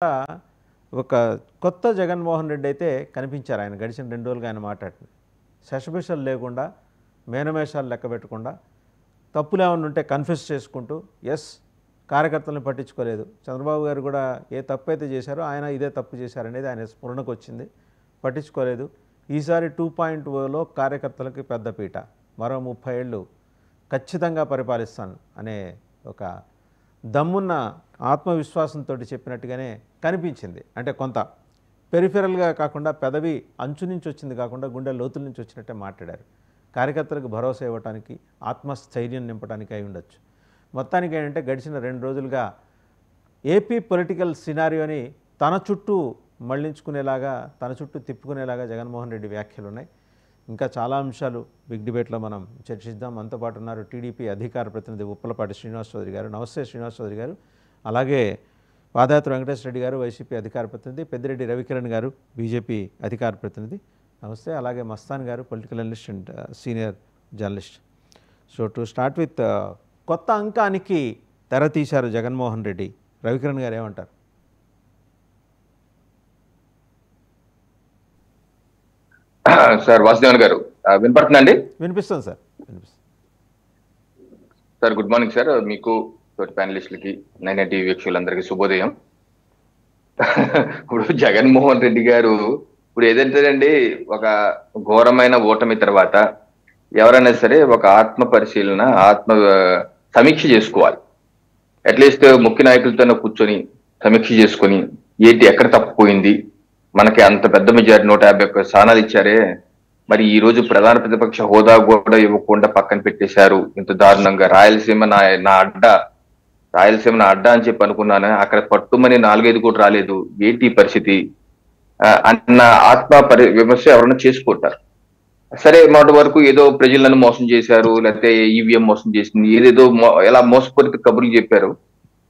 ఒక కొత్త జగన్మోహన్ రెడ్డి అయితే కనిపించారు. ఆయన గడిచిన 2 రోజులుగా ఆయన మాట్లాడుతుంది. శషభిషలు లేకుండా, మేనమేషాలు లెక్క పెట్టకుండా, తప్పులు ఏమన్నా ఉంటే కన్ఫెస్ చేసుకుంటూ, కార్యకర్తలను పట్టించుకోలేదు. చంద్రబాబు గారు కూడా ఏ తప్పు అయితే చేశారో ఆయన ఇదే తప్పు చేశారనేది ఆయన స్ఫురణకు వచ్చింది. పట్టించుకోలేదు. ఈసారి 2.0లో కార్యకర్తలకి పెద్దపీట, మరో 30 ఏళ్ళు ఖచ్చితంగా పరిపాలిస్తాను అనే ఒక దమ్మున్న ఆత్మవిశ్వాసంతో చెప్పినట్టుగానే కనిపించింది. అంటే కొంత పెరిఫెరల్గా కాకుండా, పెదవి అంచు నుంచి వచ్చింది కాకుండా, గుండె లోతుల నుంచి వచ్చినట్టే మాట్లాడారు. కార్యకర్తలకు భరోసా ఇవ్వడానికి, ఆత్మస్థైర్యం నింపడానికి అయి ఉండొచ్చు. మొత్తానికి ఏంటంటే గడిచిన 2 రోజులుగా ఏపీ పొలిటికల్ సినారియోని తన చుట్టూ మళ్లించుకునేలాగా, తన చుట్టూ తిప్పుకునేలాగా జగన్మోహన్ రెడ్డి వ్యాఖ్యలు ఉన్నాయి. ఇంకా చాలా అంశాలు బిగ్ డిబేట్లో మనం చర్చిద్దాం. మనతో పాటు ఉన్నారు టీడీపీ అధికార ప్రతినిధి ఉప్పలపాటి శ్రీనివాస్ చౌదరి గారు. నమస్తే శ్రీనివాస్ చౌదరి గారు. అలాగే పాదయాత్ర వెంకటేశ్వర రెడ్డి గారు, వైసీపీ అధికార ప్రతినిధి, పెద్దిరెడ్డి రవికిరణ్ గారు, బీజేపీ అధికార ప్రతినిధి. నమస్తే. అలాగే మస్తాన్ గారు, political analyst and senior journalist. So to start with, కొత్త అంకానికి తెర తీశారు జగన్మోహన్ రెడ్డి. రవికిరణ్ గారు ఏమంటారు? సార్ వాసుదేవన్ గారు వినపడుతుందండి? వినిపిస్తుంది సార్, వినిపిస్తుంది సార్. Good morning sir. మీకు, తోటి ప్యానలిస్టులకి, 9 టీవీ వీక్షకులందరికీ శుభోదయం. ఇప్పుడు జగన్మోహన్ రెడ్డి గారు ఇప్పుడు ఏదంటేనండి, ఒక ఘోరమైన ఓటమి తర్వాత ఎవరైనా సరే ఒక ఆత్మ పరిశీలన, ఆత్మ సమీక్ష చేసుకోవాలి. అట్లీస్ట్ ముఖ్య నాయకులతో కూర్చొని సమీక్ష చేసుకొని, ఏంటి ఎక్కడ తప్పిపోయింది, మనకి అంత పెద్ద మెజారిటీ 151 స్థానాలు ఇచ్చారే, మరి ఈ రోజు ప్రధాన ప్రతిపక్ష హోదా కూడా ఇవ్వకుండా పక్కన పెట్టేశారు ఇంత దారుణంగా. రాయలసీమ నా అడ్డా అని చెప్పి అనుకున్నాను, అక్కడ పట్టుమని 4-5 కూడా రాలేదు, ఏంటి పరిస్థితి అన్న విమర్శ ఎవరైనా చేసుకుంటారు. సరే, మొదటి వరకు ఏదో ప్రజలను మోసం చేశారు, లేకపోతే ఈవీఎం మోసం చేసింది, ఏదేదో ఎలా మోసపూరిత కబుర్లు చెప్పారు.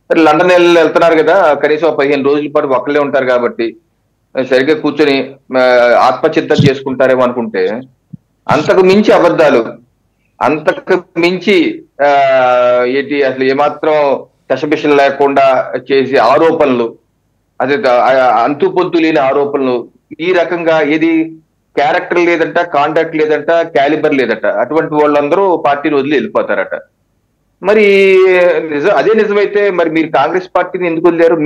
సరే, లండన్ వెళ్తున్నారు కదా, కనీసం 15 రోజుల పాటు ఒక్కళ్ళే ఉంటారు కాబట్టి సరిగ్గా కూర్చొని ఆత్మచింతన చేసుకుంటారేమో అనుకుంటే, అంతకు మించి అబద్ధాలు, అంతకు మించి ఏంటి అసలు ఏమాత్రం దశభిషలు లేకుండా చేసే ఆరోపణలు, అదే అంతు పొంతు లేని ఆరోపణలు, ఈ రకంగా ఏది క్యారెక్టర్ లేదంట, కాంటాక్ట్ లేదంట, క్యాలిబర్ లేదట, అటువంటి వాళ్ళందరూ పార్టీని వదిలి వెళ్ళిపోతారట. మరి అదే నిజమైతే మరి మీరు కాంగ్రెస్ పార్టీని ఎందుకు వదిలేరు?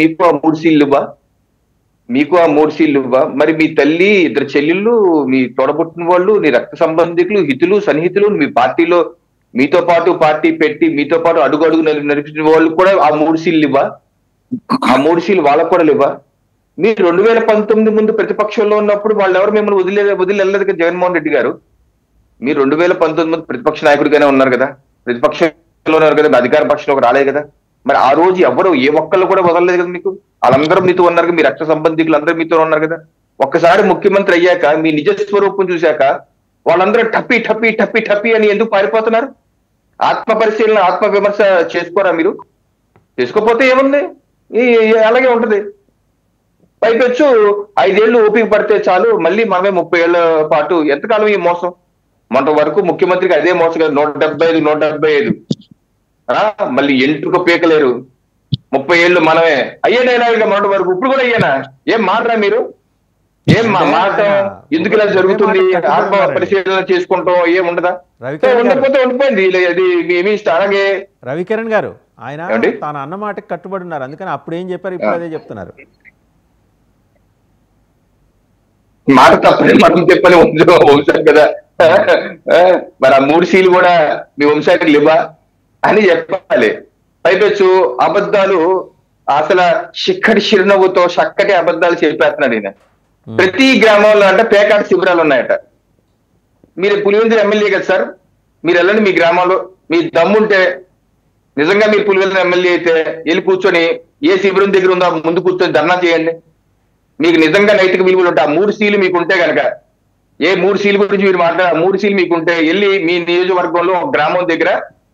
మీకు ఆ 3 సీట్లు ఇవ్వ, మరి మీ తల్లి, 2 చెల్లెళ్ళు, మీ తోడబుట్టిన వాళ్ళు, నీ రక్త సంబంధికులు, హితులు, సన్నిహితులు, మీ పార్టీలో మీతో పాటు పార్టీ పెట్టి మీతో పాటు అడుగు నడిపించిన వాళ్ళు కూడా ఆ 3 సీట్లు ఇవ్వ, ఆ 3 సీట్లు వాళ్ళకు కూడా ఇవ్వ. మీరు 2019 ముందు ప్రతిపక్షంలో ఉన్నప్పుడు వాళ్ళు ఎవరు మిమ్మల్ని వదిలి వెళ్ళలేదు కదా జగన్మోహన్ రెడ్డి గారు. మీరు 2019 ముందు ప్రతిపక్ష నాయకుడిగానే ఉన్నారు కదా, ప్రతిపక్షంలో ఉన్నారు కదా, అధికార పక్షంలోకి రాలేదు కదా. మరి ఆ రోజు ఎవరు ఏ ఒక్కళ్ళు కూడా వదలలేదు కదా మీకు. వాళ్ళందరూ మీతో ఉన్నారు కదా, మీ రక్త సంబంధికులు అందరూ మీతో ఉన్నారు కదా. ఒక్కసారి ముఖ్యమంత్రి అయ్యాక, మీ నిజ స్వరూపం చూశాక వాళ్ళందరూ టప్పి టప్పి టప్పి టప్పి అని ఎందుకు పారిపోతున్నారు? ఆత్మ పరిశీలన, ఆత్మ విమర్శ చేసుకోరా మీరు? చేసుకోకపోతే ఏముంది, అలాగే ఉంటది. పైపెచ్చు 5 ఏళ్ళు ఓపిక పడితే చాలు, మళ్ళీ మనమే 30 ఏళ్ల పాటు ఎంతకాలం ఈ మోసం? మొన్న వరకు ముఖ్యమంత్రికి అదే మోసం కదా, 175 మళ్ళీ ఎంట్రుక పీకలేరు, 30 ఏళ్ళు మనమే అయ్యేనైనా మొన్నటి వరకు. ఇప్పుడు కూడా అయ్యానా? ఏం మాట్రా మీరు? ఏం మాట? ఎందుకు ఇలా జరుగుతుంది? ఆత్మ పరిశీలన చేసుకుంటాం ఏం ఉండదా? ఉండకపోతే ఉండిపోయింది. అది ఏమి ఇష్టం. అలాగే రవికిరణ్ గారు, ఆయన తన అన్న మాటకి కట్టుబడి ఉన్నారు, అందుకని అప్పుడు ఏం చెప్పారు, ఇప్పుడు అదే చెప్తున్నారు. మాట తప్పని మనం చెప్పని వంశాలు కదా, మరి ఆ 3 సీలు కూడా మీ వంశానికి లేవా అని చెప్పాలి. పైపెచ్చు అబద్ధాలు, అసలు శిఖరి చిరునవ్వుతో చక్కటి అబద్ధాలు చెప్పేస్తున్నాడు ఈయన. ప్రతి గ్రామంలో అంటే పేకాట శిబిరాలు ఉన్నాయట. మీరు పులివెందుల ఎమ్మెల్యే కదా సార్, మీరు వెళ్ళండి మీ గ్రామంలో, మీ దమ్ముంటే నిజంగా మీరు పులివెందుల ఎమ్మెల్యే అయితే వెళ్ళి కూర్చొని ఏ శిబిరం దగ్గర ఉందో ముందు కూర్చొని ధర్నా చేయండి. మీకు నిజంగా నైతిక విలువలు ఉంటాయి. ఆ 3 సీలు మీకుంటే కనుక, ఏ 3 సీలు గురించి మీరు మాట్లాడారు, 3 సీలు మీకుంటే వెళ్ళి మీ నియోజకవర్గంలో గ్రామం దగ్గర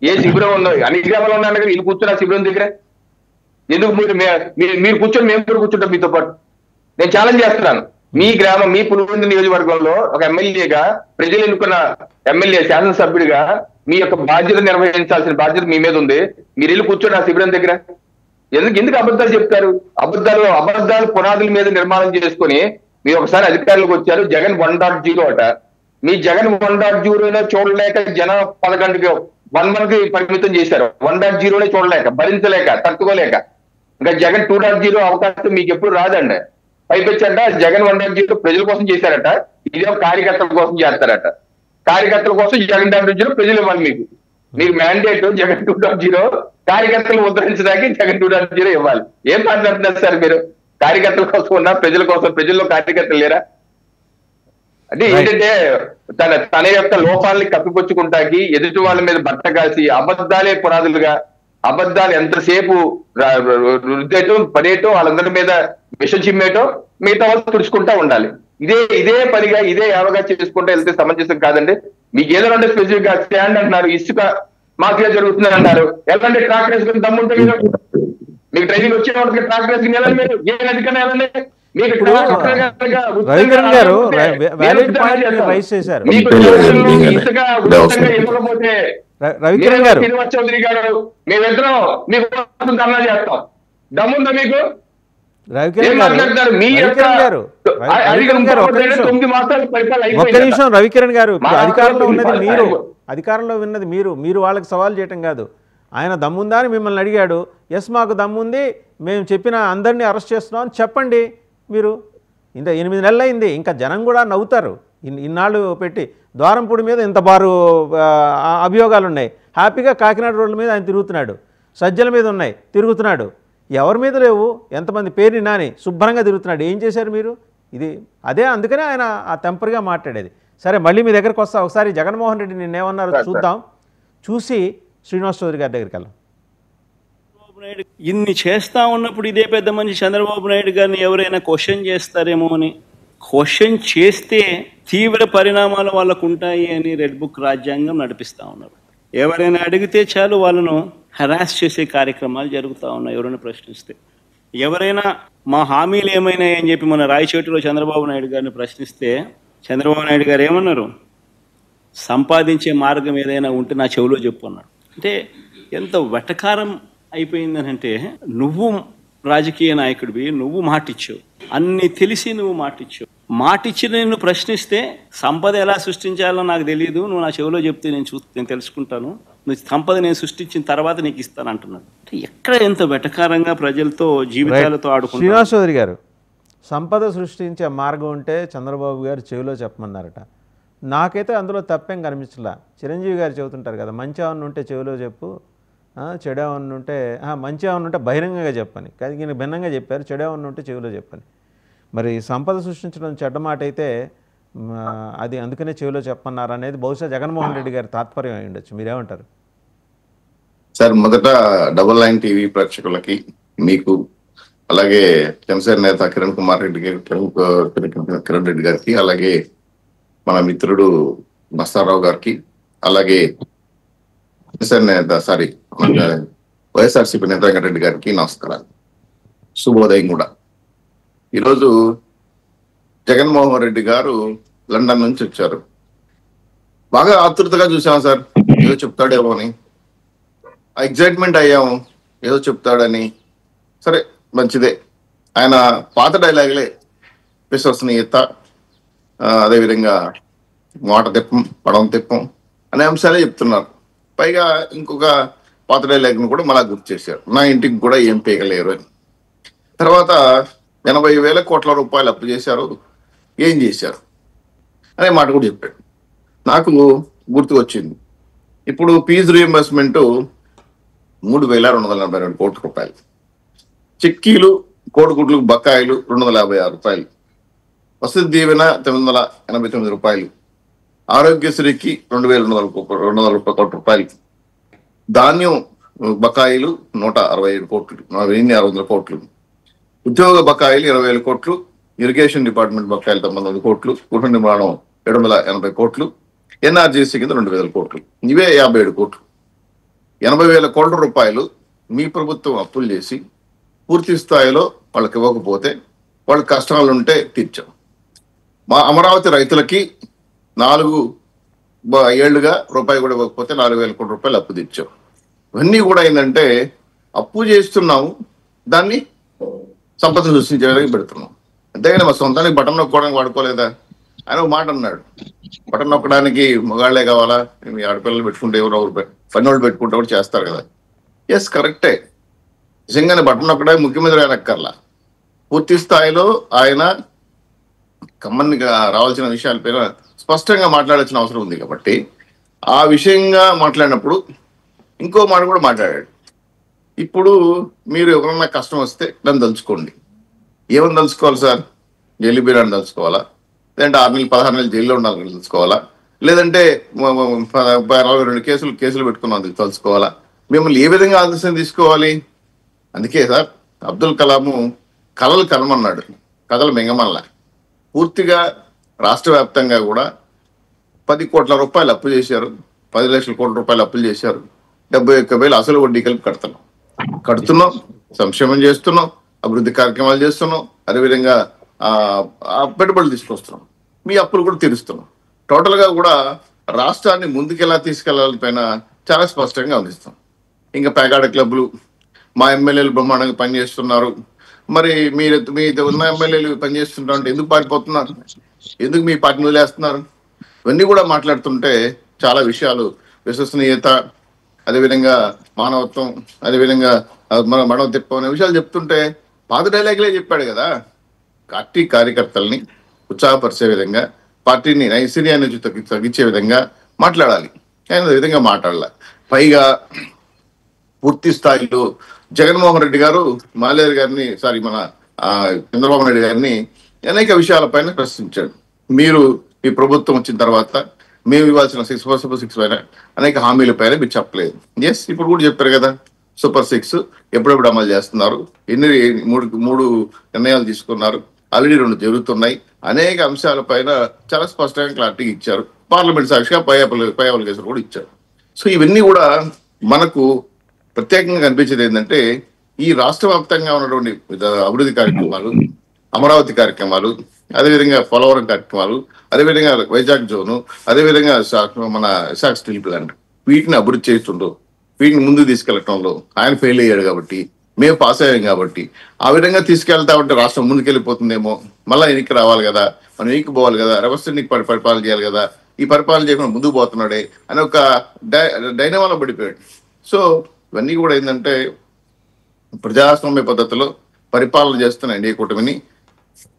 ఏ శిబిరం ఉందో, అన్ని గ్రామాలు ఉన్నాను కదా, వీళ్ళు కూర్చొని ఆ శిబిరం దగ్గర ఎందుకు మీరు కూర్చొని మేము కూడా కూర్చుంటాం మీతో పాటు. నేను ఛాలెంజ్ చేస్తున్నాను, మీ గ్రామం, మీ పులివెందుల నియోజకవర్గంలో ఒక ఎమ్మెల్యేగా, ప్రజలు ఎన్నుకున్న ఎమ్మెల్యే, శాసనసభ్యుడిగా మీ యొక్క బాధ్యత నిర్వహించాల్సిన బాధ్యత మీ మీద ఉంది. మీరు వెళ్ళి కూర్చోండి ఆ శిబిరం దగ్గర. ఎందుకు అబద్ధాలు చెప్తారు? అబద్ధాలు పునాదుల మీద నిర్మాణం చేసుకుని మీరు ఒకసారి అధికారులకు వచ్చారు. జగన్ 1.0 అట. మీ జగన్ 1.0 చూడలేక జనం 11కి 1 పరిమితం చేశారు. 1.0 చూడలేక, భరించలేక, తట్టుకోలేక. ఇంకా జగన్ 2.0 అవకాశం మీకు ఎప్పుడు రాదండి. పైపెచ్చంట జగన్ 1.0 ప్రజల కోసం చేశారట, ఇదే కార్యకర్తల కోసం చేస్తారట. కార్యకర్తల కోసం జగన్ 2.0 ప్రజలు ఇవ్వాలి మీకు మ్యాండేట్. జగన్ 2.0 కార్యకర్తలు ఉద్ధరించడానికి జగన్ 2.0 ఇవ్వాలి. ఏం మాట్లాడుతున్నారు సార్ మీరు? కార్యకర్తల కోసం ఉన్నా, ప్రజల కోసం, ప్రజల్లో కార్యకర్తలు లేరా? అంటే ఏంటంటే తన యొక్క లోపాలని కప్పిపుచ్చుకుంటాకి ఎదుటి వాళ్ళ మీద బట్ట కాసి అబద్ధాలే పునాదులుగా, అబద్ధాలు ఎంతసేపు రుద్దేయటం, పడేయటం, వాళ్ళందరి మీద విషం చిమ్మేయటం, మిగతా వాళ్ళు తుడుచుకుంటా ఉండాలి. ఇదే పనిగా, ఇదే యావగా చేసుకుంటూ వెళ్తే సమంజసం కాదండి. మీకు ఏదైనా స్పెసిఫిక్ గా స్టాండ్ అంటున్నారు, ఇసుక మాఫియా జరుగుతుందని అన్నారు. ఎలాంటి ట్రాక్ వేసుకుని దమ్ముంటే మీకు ట్రైనింగ్ వచ్చే వాళ్ళకి ట్రాక్ వేసుకుని వెళ్ళండి. మీరు ఏ నదికన్నా వెళ్ళండి. రవికిరణ్ గారు వ్యాలిడ్ పాయింట్ రైజ్ చేశారు. రవికిరణ్ గారు, శ్రీనివాస్ చౌదరి గారు, మేమిద్దరం మీకు ధర్నా చేస్తాం. దమ్ముందా మీకు? రవికిరణ్ గారు ఒక్క నిమిషం. రవికిరణ్ గారు, అధికారంలో ఉన్నది మీరు వాళ్ళకి సవాల్ చేయటం కాదు. ఆయన దమ్ముందా అని మిమ్మల్ని అడిగాడు. ఎస్, మాకు దమ్ముంది, మేము చెప్పిన అందరినీ అరెస్ట్ చేస్తున్నాం అని చెప్పండి. మీరు ఇంత 8 నెలలు అయింది, ఇంకా జనం కూడా నవ్వుతారు. ఇన్నాళ్ళు పెట్టి ద్వారంపూడి మీద ఇంత బారు అభియోగాలు ఉన్నాయి. హ్యాపీగా కాకినాడ రోడ్ల మీద ఆయన తిరుగుతున్నాడు, సజ్జల మీద ఉన్నాయి తిరుగుతున్నాడు, ఎవరి మీద లేవు. ఎంతమంది పేరుని నాని శుభ్రంగా తిరుగుతున్నాడు. ఏం చేశారు మీరు? అందుకనే ఆయన ఆ టెంపర్గా మాట్లాడేది. సరే, మళ్ళీ మీ దగ్గరకు వస్తా. ఒకసారి జగన్మోహన్ రెడ్డి నిన్నేమన్నారో చూద్దాం. చూసి శ్రీనివాస్ చౌదరి గారి దగ్గరికి వెళ్ళాం. నాయుడు ఇన్ని చేస్తా ఉన్నప్పుడు ఇదే పెద్ద మనిషి చంద్రబాబు నాయుడు గారిని ఎవరైనా క్వశ్చన్ చేస్తారేమో అని, క్వశ్చన్ చేస్తే తీవ్ర పరిణామాలు వాళ్ళకు ఉంటాయి అని రెడ్ బుక్ రాజ్యాంగం నడిపిస్తూ ఉన్నారు. ఎవరైనా అడిగితే చాలు వాళ్ళను హరాస్ చేసే కార్యక్రమాలు జరుగుతూ ఉన్నాయి. ఎవరైనా ప్రశ్నిస్తే, ఎవరైనా మా హామీలు ఏమైనాయి అని చెప్పి మన రాయచోటిలో చంద్రబాబు నాయుడు గారిని ప్రశ్నిస్తే చంద్రబాబు నాయుడు గారు ఏమన్నారు? సంపాదించే మార్గం ఏదైనా ఉంటే నా చెవిలో చెప్పు అన్నాడు. అంటే ఎంత వెటకారం అయిపోయిందని అంటే, నువ్వు రాజకీయ నాయకుడివి, నువ్వు మాటిచ్చావు, అన్ని తెలిసి నువ్వు మాటిచ్చి నిన్ను ప్రశ్నిస్తే సంపద ఎలా సృష్టించాలో నాకు తెలియదు, నువ్వు నా చెవిలో చెప్తే నేను తెలుసుకుంటాను, నువ్వు సంపద నేను సృష్టించిన తర్వాత నీకు ఇస్తాను అంటున్నాడు. ఎక్కడ ఎంత వెటకారంగా ప్రజలతో జీవితాలతో ఆడుకుంటారు. శ్రీనివాస్ చౌదరి గారు, సంపద సృష్టించే మార్గం ఉంటే చంద్రబాబు గారు చెవిలో చెప్పమన్నారట. నాకైతే అందులో తప్పేం కనిపించలా. చిరంజీవి గారు చెబుతుంటారు కదా, మంచి ఏమన్నా ఉంటే చెవిలో చెప్పు, చెడు ఏమన్నా ఉంటే, మంచి ఏమన్నా ఉంటే బహిరంగంగా చెప్పని. కానీ ఈయన భిన్నంగా చెప్పారు, చెడు ఏమన్నా ఉంటే చెవిలో చెప్పని. మరి సంపద సృష్టించడం చెడ్డ మాట అయితే అది అందుకనే చెవిలో చెప్పన్నారు అనేది బహుశా జగన్మోహన్ రెడ్డి గారి తాత్పర్యం అయి ఉండొచ్చు. మీరేమంటారు సార్? మొదట డబుల్ లైన్ టీవీ ప్రేక్షకులకి, మీకు, అలాగే జనసేన నేత కిరణ్ రెడ్డి గారికి, అలాగే మన మిత్రుడు నస్తారావు గారికి, అలాగే వైఎస్ఆర్సీపీ నేత వెంకటరెడ్డి గారికి నమస్కారాలు, శుభోదయం కూడా. ఈరోజు జగన్మోహన్ రెడ్డి గారు లండన్ నుంచి వచ్చారు. బాగా ఆతృతగా చూసాం సార్, ఏదో చెప్తాడేమో అని. ఎగ్జైట్మెంట్ అయ్యాము, ఏదో చెప్తాడని. సరే, మంచిదే. ఆయన పాత డైలాగులే, విశ్వసనీయత, అదేవిధంగా మాట తిప్పం, పడవ తిప్పం అనే అంశాలే చెప్తున్నారు. పైగా ఇంకొక పాత డైలాగ్ను కూడా మళ్ళా గుర్తు చేశారు, నా ఇంటికి కూడా ఏం పీకలేరు అని. తర్వాత 80,000 కోట్ల రూపాయలు అప్పు చేశారు, ఏం చేశారు అనే మాట కూడా చెప్పాడు. నాకు గుర్తుకు వచ్చింది, ఇప్పుడు ఫీజు రీఎంబర్స్మెంట్ 3,242 కోట్ల రూపాయలు, చిక్కీలు కోడిగుడ్లకు బకాయిలు 256 రూపాయలు, వసతి దీవెన 989 రూపాయలు, ఆరోగ్యశ్రీకి 2,200 కోట్ల రూపాయలు, ధాన్యం బకాయిలు 167 కోట్లు, 1,600 కోట్లు, ఉద్యోగ బకాయిలు 20,000 కోట్లు, ఇరిగేషన్ డిపార్ట్మెంట్ బకాయిలు 900 కోట్లు, గృహ నిర్మాణం 780 కోట్లు, ఎన్ఆర్జీసీ కింద 2,000 కోట్లు, ఇవే 57 కోట్లు. 80,000 కోట్ల రూపాయలు మీ ప్రభుత్వం అప్పులు చేసి పూర్తి స్థాయిలో వాళ్ళకి ఇవ్వకపోతే వాళ్ళ కష్టాలు ఉంటే తీర్చాం. మా అమరావతి రైతులకి 4 ఏళ్లుగా రూపాయి కూడా ఇవ్వకపోతే 4,000 కోట్ల రూపాయలు అప్పు తెచ్చాం. ఇవన్నీ కూడా ఏంటంటే, అప్పు చేస్తున్నాము, దాన్ని సంపద సృష్టించే విధంగా పెడుతున్నాం. అంతేగాని మా సొంతానికి బటన్ నొక్కోవడానికి వాడుకోలేదా? ఆయన ఒక మాట అన్నాడు, బటన్ నొక్కడానికి మగాళ్లే కావాలా, మీ ఆడపిల్లలు పెట్టుకుంటే ఎవరు పని వాళ్ళు పెట్టుకుంటే కూడా చేస్తారు కదా. ఎస్, కరెక్టే. నిజంగానే బటన్ నొక్కడానికి ముఖ్యమంత్రి ఆయన అక్కర్లా. పూర్తి స్థాయిలో ఆయన కమ్మన్గా రావాల్సిన విషయాలపైన స్పష్టంగా మాట్లాడాల్సిన అవసరం ఉంది. కాబట్టి ఆ విషయంగా మాట్లాడినప్పుడు ఇంకో మాట కూడా మాట్లాడాడు. ఇప్పుడు మీరు ఎవరన్నా కష్టం వస్తే నన్ను తలుచుకోండి. ఏమని తలుచుకోవాలి సార్? జైలు బీరాన్ని తలుచుకోవాలా, లేదంటే 6 నెలలు 16 నెలలు జైల్లో ఉండాలని తెలుసుకోవాలా, లేదంటే 42 కేసులు పెట్టుకున్నాం తెలుసుకోవాలా? మిమ్మల్ని ఏ విధంగా ఆదర్శం తీసుకోవాలి? అందుకే సార్ అబ్దుల్ కలాము కళలు కనమన్నాడు, కథలు మింగమల్లా. పూర్తిగా రాష్ట్ర వ్యాప్తంగా కూడా 10 కోట్ల రూపాయలు అప్పు చేశారు, 10 లక్షల కోట్ల రూపాయలు అప్పులు చేశారు. 71,000 అసలు వడ్డీ కలిపి కడుతున్నాం, సంక్షేమం చేస్తున్నాం, అభివృద్ధి కార్యక్రమాలు చేస్తున్నాం, అదేవిధంగా పెట్టుబడులు తీసుకొస్తున్నాం, మీ అప్పులు కూడా తీరుస్తున్నాం. టోటల్ గా కూడా రాష్ట్రాన్ని ముందుకెలా తీసుకెళ్లాలి పైన చాలా స్పష్టంగా అందిస్తాం. ఇంకా పేకాడ క్లబ్లు, మా ఎమ్మెల్యేలు బ్రహ్మాండంగా పనిచేస్తున్నారు. మరి మీ ఉన్న ఎమ్మెల్యేలు పనిచేస్తున్నారు అంటే ఎందుకు పారిపోతున్నారు? ఎందుకు మీ పార్టీని వదిలేస్తున్నారు? ఇవన్నీ కూడా మాట్లాడుతుంటే చాలా విషయాలు, విశ్వసనీయత, అదేవిధంగా మానవత్వం, అదేవిధంగా మన మడవ తిప్ప అనే విషయాలు చెప్తుంటే పాత డైలాగులే చెప్పాడు కదా. పార్టీ కార్యకర్తల్ని ఉత్సాహపరిచే విధంగా, పార్టీని నైశీర్యాన్ని తగ్గించే విధంగా మాట్లాడాలి. ఆయన విధంగా మాట్లాడాల. పైగా పూర్తి స్థాయిలో జగన్మోహన్ రెడ్డి గారు మన చంద్రబాబు నాయుడు గారిని అనేక విషయాలపైన ప్రశ్నించాడు. మీరు ఈ ప్రభుత్వం వచ్చిన తర్వాత మేము ఇవ్వాల్సిన 6 పైన అనేక హామీల పైన మీరు చెప్పలేదు. ఎస్, ఇప్పుడు కూడా చెప్పారు కదా, సూపర్ 6 ఎప్పుడెప్పుడు అమలు చేస్తున్నారు, మూడు నిర్ణయాలు తీసుకున్నారు, ఆల్రెడీ 2 జరుగుతున్నాయి. అనేక అంశాల పైన చాలా స్పష్టంగా క్లారిటీ ఇచ్చారు. పార్లమెంట్ సాక్షిగా పై అప్లికేషన్ కూడా ఇచ్చారు. సో ఇవన్నీ కూడా మనకు ప్రత్యేకంగా కనిపించేది ఏంటంటే, ఈ రాష్ట్ర వ్యాప్తంగా ఉన్నటువంటి అభివృద్ధి కార్యక్రమాలు, అమరావతి కార్యక్రమాలు, అదేవిధంగా పోలవరం కార్యక్రమాలు, అదేవిధంగా వైజాగ్ జోను, అదేవిధంగా మన విశాఖ స్టీల్ ప్లాంట్, వీటిని అభివృద్ధి చేస్తుండో, వీటిని ముందుకు తీసుకెళ్లటంలో ఆయన ఫెయిల్ అయ్యాడు కాబట్టి, మేము పాస్ అయ్యాం కాబట్టి, ఆ విధంగా తీసుకెళ్తా ఉంటే రాష్ట్రం ముందుకెళ్ళిపోతుందేమో, మళ్ళీ వెనక్కి రావాలి కదా, మనం వెనక్కి పోవాలి కదా, రెవెన్యూకి పరిపాలన చేయాలి కదా, ఈ పరిపాలన చేయకుండా ముందుకు పోతున్నాడే అని ఒక డైనమాలో పడిపోయాడు. సో ఇవన్నీ కూడా ఏంటంటే, ప్రజాస్వామ్య పద్ధతిలో పరిపాలన చేస్తున్న ఎన్డీఏ కూటమిని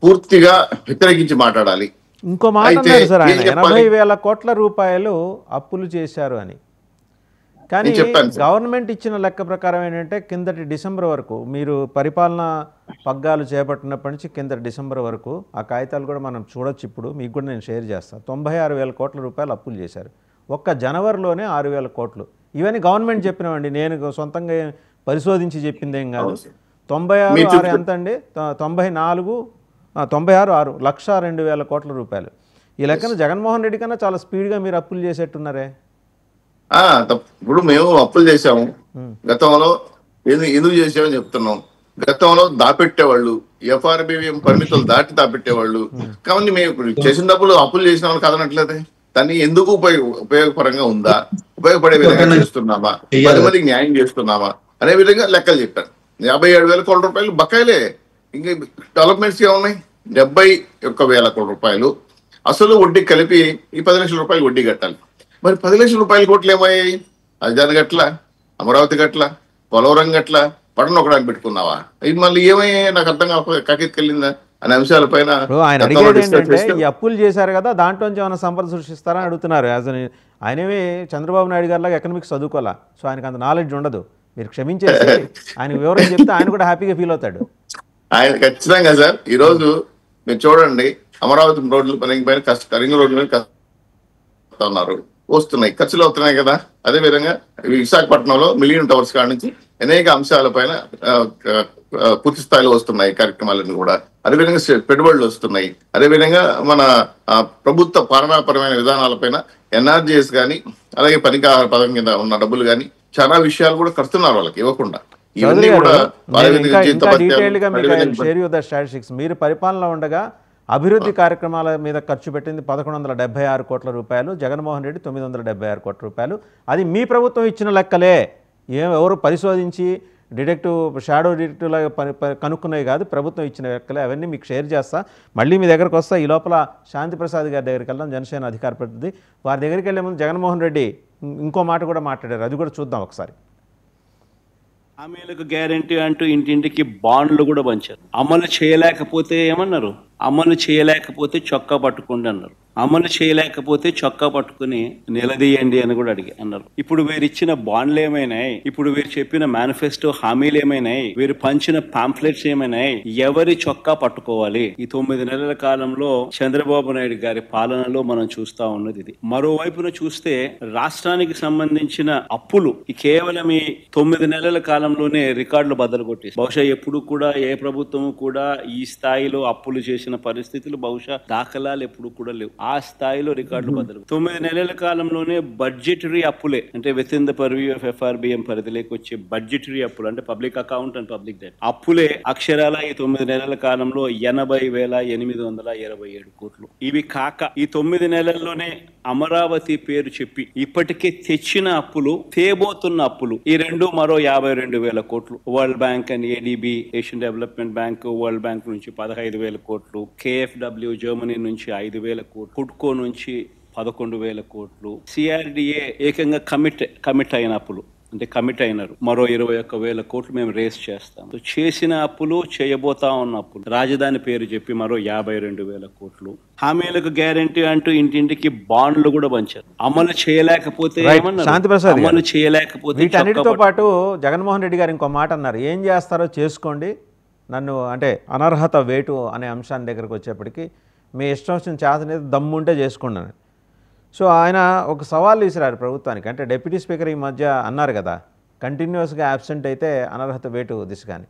పూర్తిగా వ్యతిరేకించి మాట్లాడాలి. ఇంకో మాట అన్నారు సార్ ఆయన, 80,000 కోట్ల రూపాయలు అప్పులు చేశారు అని. కానీ గవర్నమెంట్ ఇచ్చిన లెక్క ప్రకారం ఏంటంటే, కిందటి డిసెంబర్ వరకు, మీరు పరిపాలన పగ్గాలు చేపట్టినప్పటి నుంచి కిందటి డిసెంబర్ వరకు ఆ కాగితాలు కూడా మనం చూడొచ్చు. ఇప్పుడు మీకు కూడా నేను షేర్ చేస్తాను. 96,000 కోట్ల రూపాయలు అప్పులు చేశారు. ఒక్క జనవరిలోనే 6,000 కోట్లు. ఇవన్నీ గవర్నమెంట్ చెప్పినవండి, నేను సొంతంగా పరిశోధించి చెప్పిందేం కాదు. 96 ఎంత అండి? 96 1,02,000 కోట్ల రూపాయలు. ఈ లెక్కన జగన్మోహన్ రెడ్డి కన్నా చాలా స్పీడ్గా మీరు అప్పులు చేసేట్టున్నారే. ఇప్పుడు మేము అప్పులు చేసాము, గతంలో ఎందుకు చేసామని చెప్తున్నాం. గతంలో దాపెట్టేవాళ్ళు, ఎఫ్ఆర్బిఎం పరిమితులు దాటి దాపెట్టేవాళ్ళు. కాబట్టి మేము చేసిన డబ్బులు అప్పులు చేసిన వాళ్ళు కదనట్లేదే. దాన్ని ఎందుకు ఉపయోగపరంగా ఉందా, ఉపయోగపడే విధంగా చేస్తున్నామా, 10 మందికి న్యాయం చేస్తున్నామా అనే విధంగా లెక్కలు చెప్పారు. 57,000 కోట్ల రూపాయలు బకాయిలే. ఇంకా డెవలప్మెంట్స్ ఏమున్నాయి? 71,000 కోట్ల రూపాయలు అసలు వడ్డీ కలిపి ఈ 10 లక్షల రూపాయలు వడ్డీ కట్టాలి. మరి 10 లక్షల రూపాయల కోట్లు ఏమయ్యాయి? అజాన్ గట్ల, అమరావతి గట్ల, పోలవరం గట్ల, పట్టణం ఒకడానికి పెట్టుకున్నావా? ఇది మళ్ళీ ఏమయ్యాయి? నాకు అర్థం కాకపోతే కకెత్తుకెళ్ళిందా అనే అంశాలపైన ఆయన అడిగేది ఏంటంటే, ఈ అప్పులు చేశారు కదా, దాంట్లోంచి ఏమైనా సంపద సృష్టిస్తారని అడుగుతున్నారు. ఆయనవి చంద్రబాబు నాయుడు గారిలాగా ఎకనామిక్స్ చదువుకోవాలా, సో ఆయనకు అంత నాలెడ్జ్ ఉండదు. మీరు క్షమించేసి ఆయన వివరం చెప్తే ఆయన కూడా హ్యాపీగా ఫీల్ అవుతాడు. ఆయన ఖచ్చితంగా సార్, ఈ రోజు మీరు చూడండి, అమరావతి రోడ్లు పైన కరింగ రోడ్ల మీద ఉన్నారు, వస్తున్నాయి, ఖర్చులు అవుతున్నాయి కదా. అదే విధంగా విశాఖపట్నంలో మిలియన్ టవర్స్ కాడ నుంచి అనేక అంశాలపైన పూర్తి స్థాయిలో వస్తున్నాయి కార్యక్రమాలన్నీ కూడా. అదేవిధంగా పెట్టుబడులు వస్తున్నాయి. అదేవిధంగా మన ప్రభుత్వ పాలనాపరమైన విధానాలపైన ఎన్ఆర్జీఎస్ కానీ, అలాగే పనికాహార పథకం కింద ఉన్న డబ్బులు కానీ చాలా విషయాలు కూడా కడుతున్నారు వాళ్ళకి ఇవ్వకుండా. ఇవన్నీ కూడా మీరు పరిపాలనలో ఉండగా అభివృద్ధి కార్యక్రమాల మీద ఖర్చు పెట్టింది 1,176 కోట్ల రూపాయలు, జగన్మోహన్ రెడ్డి 976 కోట్ల రూపాయలు. అది మీ ప్రభుత్వం ఇచ్చిన లెక్కలే, ఎవరు పరిశోధించి షాడో డిటెక్టివ్ లాగా కనుక్కున్నవి కాదు, ప్రభుత్వం ఇచ్చిన లెక్కలే. అవన్నీ మీకు షేర్ చేస్తా. మళ్ళీ మీ దగ్గరకు వస్తా. ఈ లోపల శాంతిప్రసాద్ గారి దగ్గరికి వెళ్దాం, జనసేన అధికార ప్రతినిధి. వారి దగ్గరికి వెళ్ళే ముందు జగన్మోహన్ రెడ్డి ఇంకో మాట కూడా మాట్లాడారు, అది కూడా చూద్దాం ఒకసారి. హామీలకు గ్యారంటీ అంటూ ఇంటింటికి బాండ్లు కూడా పంచారు. అమలు చేయలేకపోతే ఏమన్నారు? అమలు చేయలేకపోతే చొక్కా పట్టుకోండి అన్నారు. అమలు చేయలేకపోతే చొక్కా పట్టుకుని నిలదీయండి అని కూడా అన్నారు. ఇప్పుడు వీరు ఇచ్చిన బాండ్లు ఏమైనాయి? ఇప్పుడు వీరు చెప్పిన మేనిఫెస్టో హామీలు ఏమైనాయి? వీరు పంచిన పాంప్లెట్స్ ఏమైనాయి? ఎవరి చొక్కా పట్టుకోవాలి? ఈ 9 నెలల కాలంలో చంద్రబాబు నాయుడు గారి పాలనలో మనం చూస్తా ఉన్నది ఇది. మరోవైపున చూస్తే రాష్ట్రానికి సంబంధించిన అప్పులు కేవలం ఈ 9 నెలల కాలంలోనే రికార్డులు బద్దలు కొట్టేసి, బహుశా ఎప్పుడు కూడా ఏ ప్రభుత్వం కూడా ఈ స్థాయిలో అప్పులు చేసిన పరిస్థితులు బహుశా దాఖలాలు ఎప్పుడు కూడా లేవు. ఆ స్థాయిలో రికార్డులు బద్దలు. 9 నెలల కాలంలోనే బడ్జెటరీ అప్పులే, అంటే with in the purview of FRBM పరిధిలోకి వచ్చే బడ్జెటరీ అప్పులు, అంటే public account and public debt అప్పులే అక్షరాల ఈ 9 నెలల కాలంలో 80,827 కోట్లు. ఇవి కాక ఈ 9 నెలల్లోనే అమరావతి పేరు చెప్పి ఇప్పటికే తెచ్చిన అప్పులు, తేబోతున్న అప్పులు ఈ రెండు మరో 52,000 కోట్లు. World bank and ADB Asian development bank, world bank నుంచి 15,000 కోట్లు, KfW జర్మనీ నుంచి 5,000 కోట్లు, హుడ్కో నుంచి 11,000 కోట్లు, CRDA ఏకంగా కమిట్ అయిన అప్పులు, అంటే కమిట్ అయినారు, మరో 21,000 కోట్లు మేము రేస్ చేస్తాం. చేసిన అప్పులు, చేయబోతా ఉన్న అప్పులు, రాజధాని పేరు చెప్పి మరో 52,000 కోట్లు. హామీలకు గ్యారంటీ అంటూ ఇంటింటికి బాండ్లు కూడా పంచారు. అమలు చేయలేకపోతే శాంతిప్రసాద్ అమలు చేయలేకపోతే వీటన్నిటితో పాటు జగన్మోహన్ రెడ్డి గారు ఇంకో మాట అన్నారు, ఏం చేస్తారో చేసుకోండి, నన్ను అంటే అనర్హత వేటు అనే అంశాన్ని దగ్గరకు వచ్చేప్పటికి మీ ఇష్టం వచ్చిన చేతనేది దమ్ముంటే చేసుకున్నాను. సో ఆయన ఒక సవాల్ విసిరారు ప్రభుత్వానికి. అంటే డిప్యూటీ స్పీకర్ ఈ మధ్య అన్నారు కదా, కంటిన్యూస్గా యాబ్సెంట్ అయితే అనర్హత వేటు దిశగాని.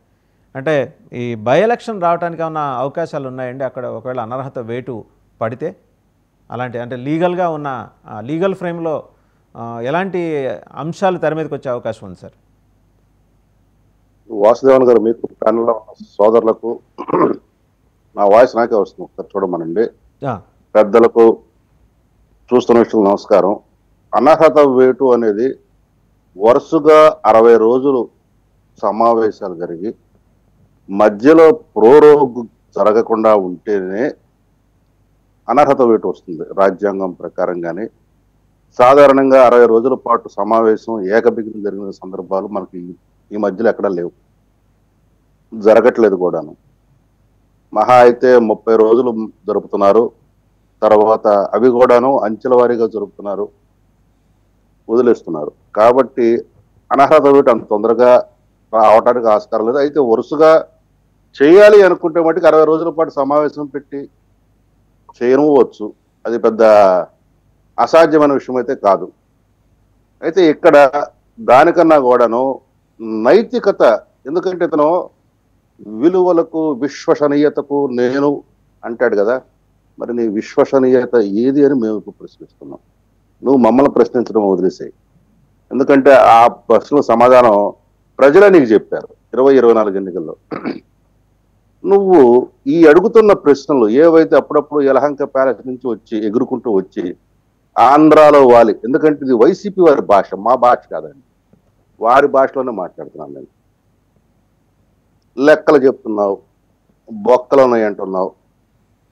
అంటే ఈ బై ఎలక్షన్ రావడానికి ఏమన్నా అవకాశాలు ఉన్నాయండి అక్కడ? ఒకవేళ అనర్హత వేటు పడితే అలాంటి అంటే లీగల్గా ఉన్న లీగల్ ఫ్రేమ్లో ఎలాంటి అంశాలు తెర మీదకి వచ్చే అవకాశం ఉంది సార్? వాసుదేవన్ గారు, మీకు ప్యానల్లో సోదరులకు నా వాయిస్ నాకే వస్తుంది, ఒకసారి చూడమనండి. పెద్దలకు, చూస్తున్న విషయంలో నమస్కారం. అనర్హత వేటు అనేది వరుసగా 60 రోజులు సమావేశాలు జరిగి మధ్యలో ప్రోరోగ్ జరగకుండా ఉంటేనే అనర్హత వేటు వస్తుంది రాజ్యాంగం ప్రకారం. కానీ సాధారణంగా 60 రోజుల పాటు సమావేశం ఏకబిగిన జరిగిన సందర్భాలు మనకి ఈ మధ్యలో ఎక్కడా లేవు, జరగట్లేదు కూడాను. మహా అయితే 30 రోజులు జరుపుతున్నారు, తర్వాత అవి కూడాను అంచెల వారీగా జరుపుతున్నారు, వదిలేస్తున్నారు. కాబట్టి అనర్హత వేటు అంత తొందరగా రావడానికి ఆస్కారం లేదు. అయితే వరుసగా చేయాలి అనుకుంటే మటుకు 60 రోజుల పాటు సమావేశం పెట్టి చేయవచ్చు, అది పెద్ద అసాధ్యమైన విషయం అయితే కాదు. అయితే ఇక్కడ దానికన్నా కూడాను నైతికత, ఎందుకంటే ఇతను విలువలకు విశ్వసనీయతకు నేను అంటాడు కదా, మరి నీ విశ్వసనీయత ఏది అని మేము ఇప్పుడు ప్రశ్నిస్తున్నాం. నువ్వు మమ్మల్ని ప్రశ్నించడం వదిలేసాయి, ఎందుకంటే ఆ ప్రశ్నల సమాధానం ప్రజలే నీకు చెప్పారు 2024 ఎన్నికల్లో. నువ్వు ఈ అడుగుతున్న ప్రశ్నలు ఏవైతే అప్పుడప్పుడు యలహంక ప్యాలెస్ నుంచి వచ్చి ఎగురుకుంటూ వచ్చి ఆంధ్రాలో వాలి, ఎందుకంటే ఇది వైసీపీ వారి భాష, మా భాష కాదండి, వారి భాషలోనే మాట్లాడుతున్నాను నేను. లెక్కలు చెప్తున్నావు, బొక్కలు ఉన్నాయి అంటున్నావు,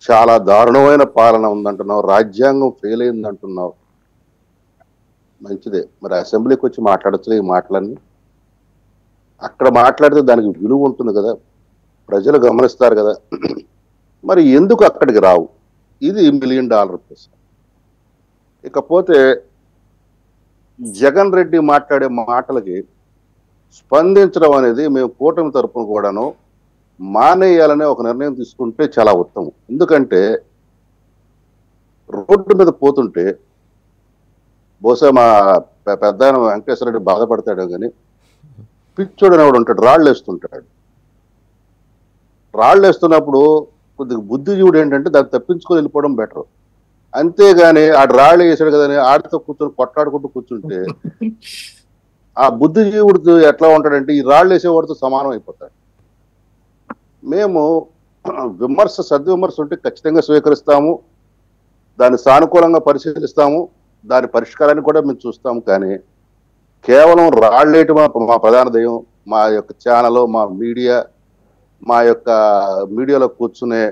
చాలా దారుణమైన పాలన ఉందంటున్నావు, రాజ్యాంగం ఫెయిల్ అయింది అంటున్నావు. మంచిదే, మరి అసెంబ్లీకి వచ్చి మాట్లాడచ్చు ఈ మాటలన్నీ. అక్కడ మాట్లాడితే దానికి విలువ ఉంటుంది కదా, ప్రజలు గమనిస్తారు కదా. మరి ఎందుకు అక్కడికి రావు? ఇది $1 మిలియన్ ప్రశ్న. ఇకపోతే జగన్ రెడ్డి మాట్లాడే మాటలకి స్పందించడం అనేది మేము కూటమి తరపున కూడాను మానేయాలనే ఒక నిర్ణయం తీసుకుంటే చాలా ఉత్తమం. ఎందుకంటే రోడ్డు మీద పోతుంటే బహుశా మా పెద్ద ఆయన వెంకటేశ్వర రెడ్డి బాధపడతాడు, కానీ పిచ్చోడు అనేవాడు ఉంటాడు, రాళ్ళు వేస్తుంటాడు. రాళ్ళు వేస్తున్నప్పుడు కొద్దిగా బుద్ధిజీవుడు ఏంటంటే దాన్ని తప్పించుకొని వెళ్ళిపోవడం బెటర్. అంతేగాని ఆడు రాళ్ళు వేసాడు కదా అని ఆడితో కూర్చొని కొట్లాడుకుంటూ కూర్చుంటే ఆ బుద్ధిజీవుడు ఎట్లా ఉంటాడంటే ఈ రాళ్ళు వేసేవాడితో సమానం అయిపోతాడు. మేము విమర్శ, సద్విమర్శ ఉంటే ఖచ్చితంగా స్వీకరిస్తాము, దాన్ని సానుకూలంగా పరిశీలిస్తాము, దాని పరిష్కారాన్ని కూడా మేము చూస్తాము. కానీ కేవలం రాళ్ళేయటం మా ప్రధాన దయం, మా యొక్క ఛానల్, మా మీడియాలో కూర్చునే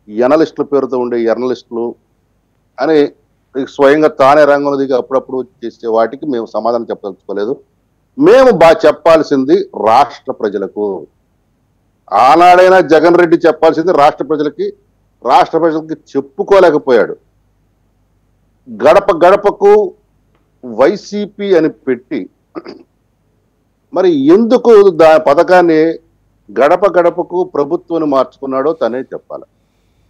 ఎనలిస్టుల పేరుతో ఉండే జర్నలిస్టులు అని స్వయంగా తానే రంగంలో దిగి అప్పుడప్పుడు చేసే వాటికి మేము సమాధానం చెప్పదలుచుకోలేదు. మేము చెప్పాల్సింది రాష్ట్ర ప్రజలకు. ఆనాడైనా జగన్ రెడ్డి చెప్పాల్సింది రాష్ట్ర ప్రజలకి చెప్పుకోలేకపోయాడు. గడప గడపకు వైసీపీ అని పెట్టి మరి ఎందుకు పథకాన్ని గడప గడపకు ప్రభుత్వాన్ని మార్చుకున్నాడో తనే చెప్పాలి.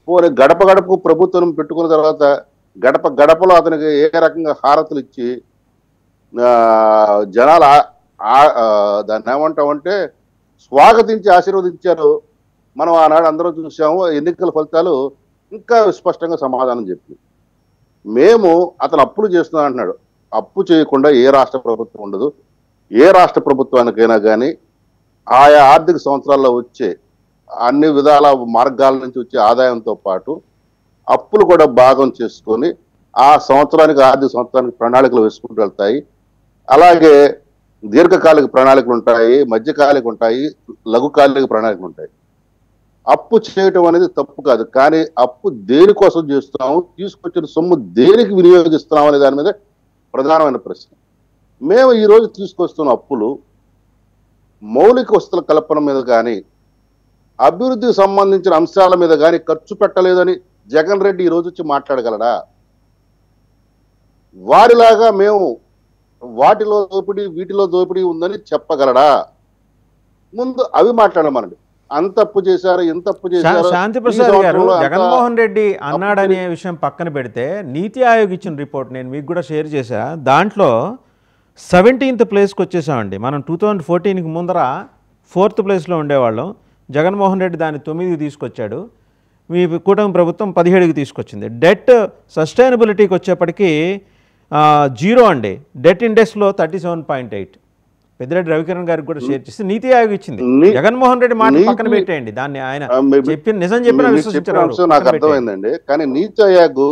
పోనీ గడప గడపకు ప్రభుత్వం పెట్టుకున్న తర్వాత గడప గడపలో అతనికి ఏ రకంగా హారతులు ఇచ్చి జనాలు దాన్ని ఏమంటామంటే స్వాగతించి ఆశీర్వదించారు. మనం ఆనాడు అందరం చూసాము. ఎన్నికల ఫలితాలు ఇంకా స్పష్టంగా సమాధానం చెప్పింది. మేము అతను అప్పులు చేస్తున్నా అంటున్నాడు. అప్పు చేయకుండా ఏ రాష్ట్ర ప్రభుత్వం ఉండదు. ఏ రాష్ట్ర ప్రభుత్వానికైనా కానీ ఆయా ఆర్థిక సంవత్సరాల్లో వచ్చే అన్ని విధాల మార్గాల నుంచి వచ్చే ఆదాయంతో పాటు అప్పులు కూడా భాగం చేసుకొని ఆ ఆర్థిక సంవత్సరానికి ప్రణాళికలు వేసుకుంటూ వెళ్తాయి. అలాగే దీర్ఘకాలిక ప్రణాళికలు ఉంటాయి, మధ్యకాలిక ఉంటాయి, లఘుకాలిక ప్రణాళికలు ఉంటాయి. అప్పు చేయటం అనేది తప్పు కాదు, కానీ అప్పు దేనికోసం చేస్తున్నాము, తీసుకొచ్చిన సొమ్ము దేనికి వినియోగిస్తున్నాం అనే దాని మీద ప్రధానమైన ప్రశ్న. మేము ఈరోజు తీసుకొస్తున్న అప్పులు మౌలిక వసతుల కల్పన మీద కానీ అభివృద్ధికి సంబంధించిన అంశాల మీద కానీ ఖర్చు పెట్టలేదని జగన్ రెడ్డి ఈరోజు వచ్చి మాట్లాడగలడా? వారిలాగా మేము వాటిలో దోపిడీ వీటిలో దోపిడీ ఉందని చెప్పగలడా? ముందు అవి మాట్లాడమనండి. అంత అప్పు చేశారు, ఎంత అప్పు చేశారు. శాంతి ప్రసాద్ గారు, జగన్మోహన్ రెడ్డి అన్నాడనే విషయం పక్కన పెడితే నీతి ఆయోగ్ ఇచ్చిన రిపోర్ట్ నేను మీకు కూడా షేర్ చేశా. దాంట్లో 17th ప్లేస్కి వచ్చేసామండి. మనం 2014కి ముందర 4th ప్లేస్లో ఉండేవాళ్ళం. జగన్మోహన్ రెడ్డి దాన్ని 9కి తీసుకొచ్చాడు. మీ కూటమి ప్రభుత్వం 17కి తీసుకొచ్చింది. డెట్ సస్టైనబిలిటీకి వచ్చేప్పటికీ 0 అండి. డెట్ ఇండెక్స్లో 37.8. పెద్దిరెడ్డి రవికిరణ్ గారికి కూడా షేర్ చేసి నీతి ఆయోగ్ ఇచ్చింది. జగన్మోహన్ రెడ్డి మాట పక్కన పెట్టేయండి, దాన్ని ఆయన నిజం చెప్పిన విశ్వసించారు. నాకు అర్థమైందండి. కానీ నీతి ఆయోగ్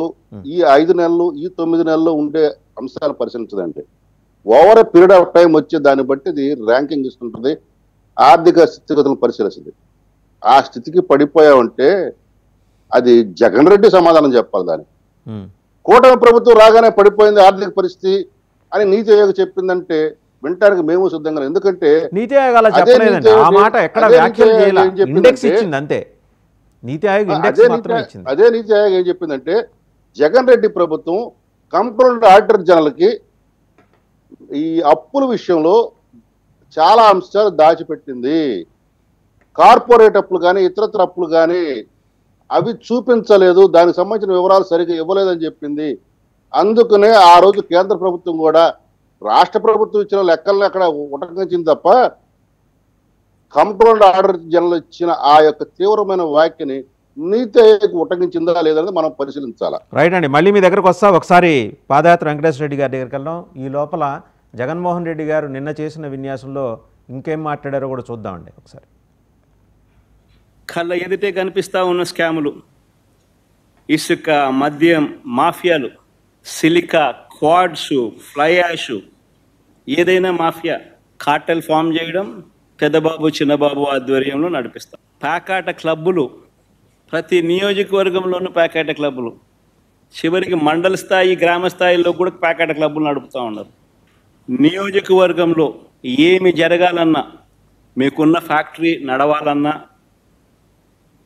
ఈ 5 నెలలు ఈ 9 నెలల్లో ఉండే అంశాలు పరిశీలించదండి. Over a period of time వచ్చే దాన్ని బట్టి ఇది ర్యాంకింగ్ ఇస్తుంటుంది, ఆర్థిక స్థితిగతులను పరిశీలిస్తుంది. ఆ స్థితికి పడిపోయామంటే అది జగన్ రెడ్డి సమాధానం చెప్పాలి. దానికి కూటమి ప్రభుత్వం రాగానే పడిపోయింది ఆర్థిక పరిస్థితి అని నీతి ఆయోగ్ చెప్పిందంటే వినటానికి మేము సిద్ధంగా. ఎందుకంటే నీతి ఆయోగ్ అలా చెప్పలేదండి. ఆ మాట ఎక్కడ వ్యాఖ్యలు చేయాలి, ఇండెక్స్ ఇచ్చింది అంతే. నీతి ఆయోగ్ ఇండెక్స్ మాత్రమే ఇచ్చింది. అదే నీతి ఆయోగ్ ఏం చెప్పిందంటే జగన్ రెడ్డి ప్రభుత్వం కంట్రోల్డ్ ఆడిటర్ జనరల్కి ఈ అప్పుల విషయంలో చాలా అంశాలు దాచిపెట్టింది. కార్పొరేట్ అప్పులు కానీ ఇతరత్ర అప్పులు కానీ అవి చూపించలేదు, దానికి సంబంధించిన వివరాలు సరిగ్గా ఇవ్వలేదని చెప్పింది. అందుకనే ఆ రోజు కేంద్ర ప్రభుత్వం కూడా రాష్ట్ర ప్రభుత్వం ఇచ్చిన లెక్కలను అక్కడ ఉటంకించింది తప్ప కంట్రోల్డ్ ఆర్డర్ జనరల్ ఇచ్చిన ఆ యొక్క తీవ్రమైన వ్యాఖ్యని నీతి ఆయోగ్ ఉటంకించిందా లేదనేది మనం పరిశీలించాలి. రైట్ అండి. మళ్ళీ మీ దగ్గరకు వస్తా. ఒకసారి పాదయాత్ర వెంకటేశ్వర రెడ్డి గారి దగ్గరికి వెళ్దాం. ఈ లోపల జగన్మోహన్ రెడ్డి గారు నిన్న చేసిన విన్యాసంలో ఇంకేం మాట్లాడారో కూడా చూద్దామండి ఒకసారి. కళ్ళ ఎదుటే కనిపిస్తూ ఉన్న స్కాములు, ఇసుక, మద్యం మాఫియాలు, సిలికా, క్వాడ్స్, ఫ్లై యాష్, ఏదైనా మాఫియా కార్టెల్ ఫామ్ చేయడం పెద్దబాబు చిన్నబాబు ఆధ్వర్యంలో నడిపిస్తాం. పేకాట క్లబ్బులు, ప్రతి నియోజకవర్గంలోనూ పేకాట క్లబ్బులు, చివరికి మండల స్థాయి గ్రామ స్థాయిలో కూడా పేకాట క్లబ్బులు నడుపుతూ ఉన్నారు. నియోజకవర్గంలో ఏమి జరగాలన్నా, మీకున్న ఫ్యాక్టరీ నడవాలన్నా,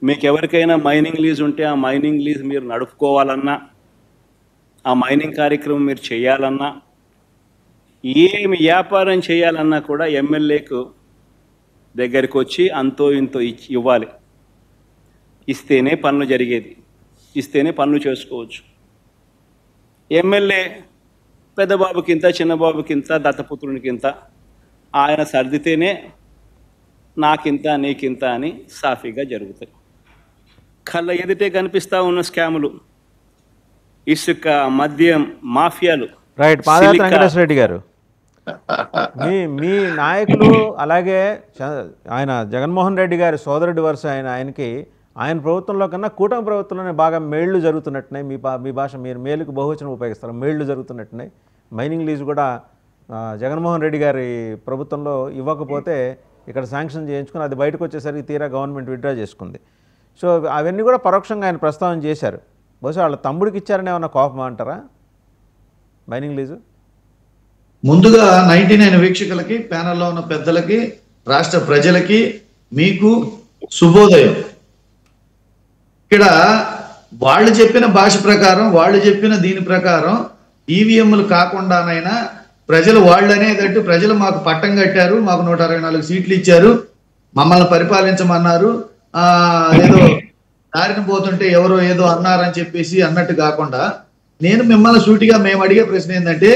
మీకు ఎవరికైనా మైనింగ్ లీజ్ ఉంటే ఆ మైనింగ్ లీజ్ మీరు నడుపుకోవాలన్నా, ఆ మైనింగ్ కార్యక్రమం మీరు చేయాలన్నా, ఏమి వ్యాపారం చేయాలన్నా కూడా ఎమ్మెల్యేకు దగ్గరికి వచ్చి అంతో ఇంతో ఇవ్వాలి. ఇస్తేనే పనులు జరిగేది, ఇస్తేనే పనులు చేసుకోవచ్చు. ఎమ్మెల్యే పెద్దబాబుకింత, చిన్నబాబుకింత, దత్తపుత్రునికింత, ఆయన సర్దితేనే నాకింత నీకింత అని సాఫీగా జరుగుతాయి. కళ్ళ ఎదుటే కనిపిస్తూ ఉన్న స్కాములు, ఇసుక, మద్యం మాఫియాలు. రైట్. పాదయాత్ర వెంకటేశ్వర రెడ్డి గారు, మీ నాయకులు అలాగే ఆయన జగన్మోహన్ రెడ్డి గారి సోదరుడి వరుస ఆయనకి ఆయన ప్రభుత్వంలో కన్నా కూటమి ప్రభుత్వంలోనే బాగా మేళ్లు జరుగుతున్నట్టున్నాయి. మీ భాష మీరు మేలుకు బహువచనం ఉపయోగిస్తారు. మేళ్లు జరుగుతున్నట్టున్నాయి. మైనింగ్ లీజు కూడా జగన్మోహన్ రెడ్డి గారి ప్రభుత్వంలో ఇవ్వకపోతే ఇక్కడ శాంక్షన్ చేయించుకుని అది బయటకు వచ్చేసరికి తీరా గవర్నమెంట్ విత్డ్రా చేసుకుంది. సో అవన్నీ కూడా పరోక్షంగా ఆయన ప్రస్తావన చేశారు. బహుశా వాళ్ళ తమ్ముడికి ఇచ్చారని ఏమన్నా కోపం అంటారా మైనింగ్ లీజు? ముందుగా 99 వీక్షకులకి, ప్యానెల్లో ఉన్న పెద్దలకి, రాష్ట్ర ప్రజలకి, మీకు శుభోదయం. ఇక్కడ వాళ్ళు చెప్పిన భాష ప్రకారం, వాళ్ళు చెప్పిన దీని ప్రకారం ఈవీఎంలు కాకుండానైనా ప్రజలు వాళ్ళు అనేటట్టు ప్రజలు మాకు పట్టం కట్టారు, మాకు 164 సీట్లు ఇచ్చారు, మమ్మల్ని పరిపాలించమన్నారు, ఏదో దారిని పోతుంటే ఎవరో ఏదో అన్నారని చెప్పేసి అన్నట్టు కాకుండా, నేను మిమ్మల్ని సూటిగా మేము అడిగే ప్రశ్న ఏంటంటే,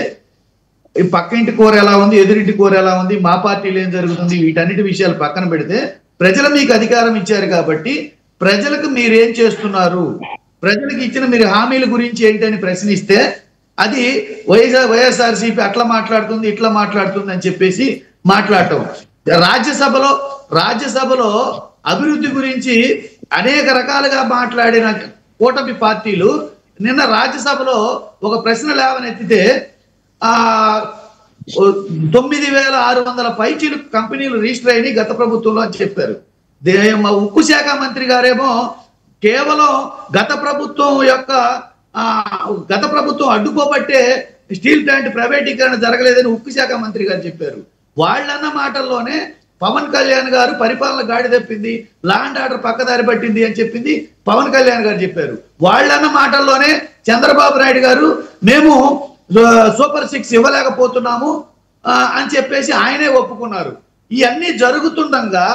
ఈ పక్కింటి కూర ఎలా ఉంది, ఎదురింటి కూర ఎలా ఉంది, మా పార్టీలో ఏం జరుగుతుంది, వీటన్నిటి విషయాలు పక్కన పెడితే ప్రజలు మీకు అధికారం ఇచ్చారు కాబట్టి ప్రజలకు మీరేం చేస్తున్నారు, ప్రజలకు ఇచ్చిన మీరు హామీల గురించి ఏంటని ప్రశ్నిస్తే అది వైఎస్ఆర్సీపీ అట్లా మాట్లాడుతుంది, ఇట్లా మాట్లాడుతుంది అని చెప్పేసి మాట్లాడటం. రాజ్యసభలో అభివృద్ధి గురించి అనేక రకాలుగా మాట్లాడిన కూటమి పార్టీలు నిన్న రాజ్యసభలో ఒక ప్రశ్న లేవనెత్తితే 9600 పైచీలు కంపెనీలు రిజిస్టర్ అయినాయి గత ప్రభుత్వంలో అని చెప్పారు. ఉక్కు శాఖ మంత్రి గారేమో కేవలం గత ప్రభుత్వం అడ్డుకోబట్టే స్టీల్ ప్లాంట్ ప్రైవేటీకరణ జరగలేదని ఉక్కు శాఖ మంత్రి గారు చెప్పారు. వాళ్ళన్న మాటల్లోనే పవన్ కళ్యాణ్ గారు పరిపాలన గాడి తప్పింది, లా అండ్ ఆర్డర్ పక్కదారి పట్టింది అని చెప్పింది పవన్ కళ్యాణ్ గారు చెప్పారు. వాళ్ళన్న మాటల్లోనే చంద్రబాబు నాయుడు గారు మేము సూపర్ 6 ఇవ్వలేకపోతున్నాము అని చెప్పేసి ఆయనే ఒప్పుకున్నారు. ఇవన్నీ జరుగుతుండగా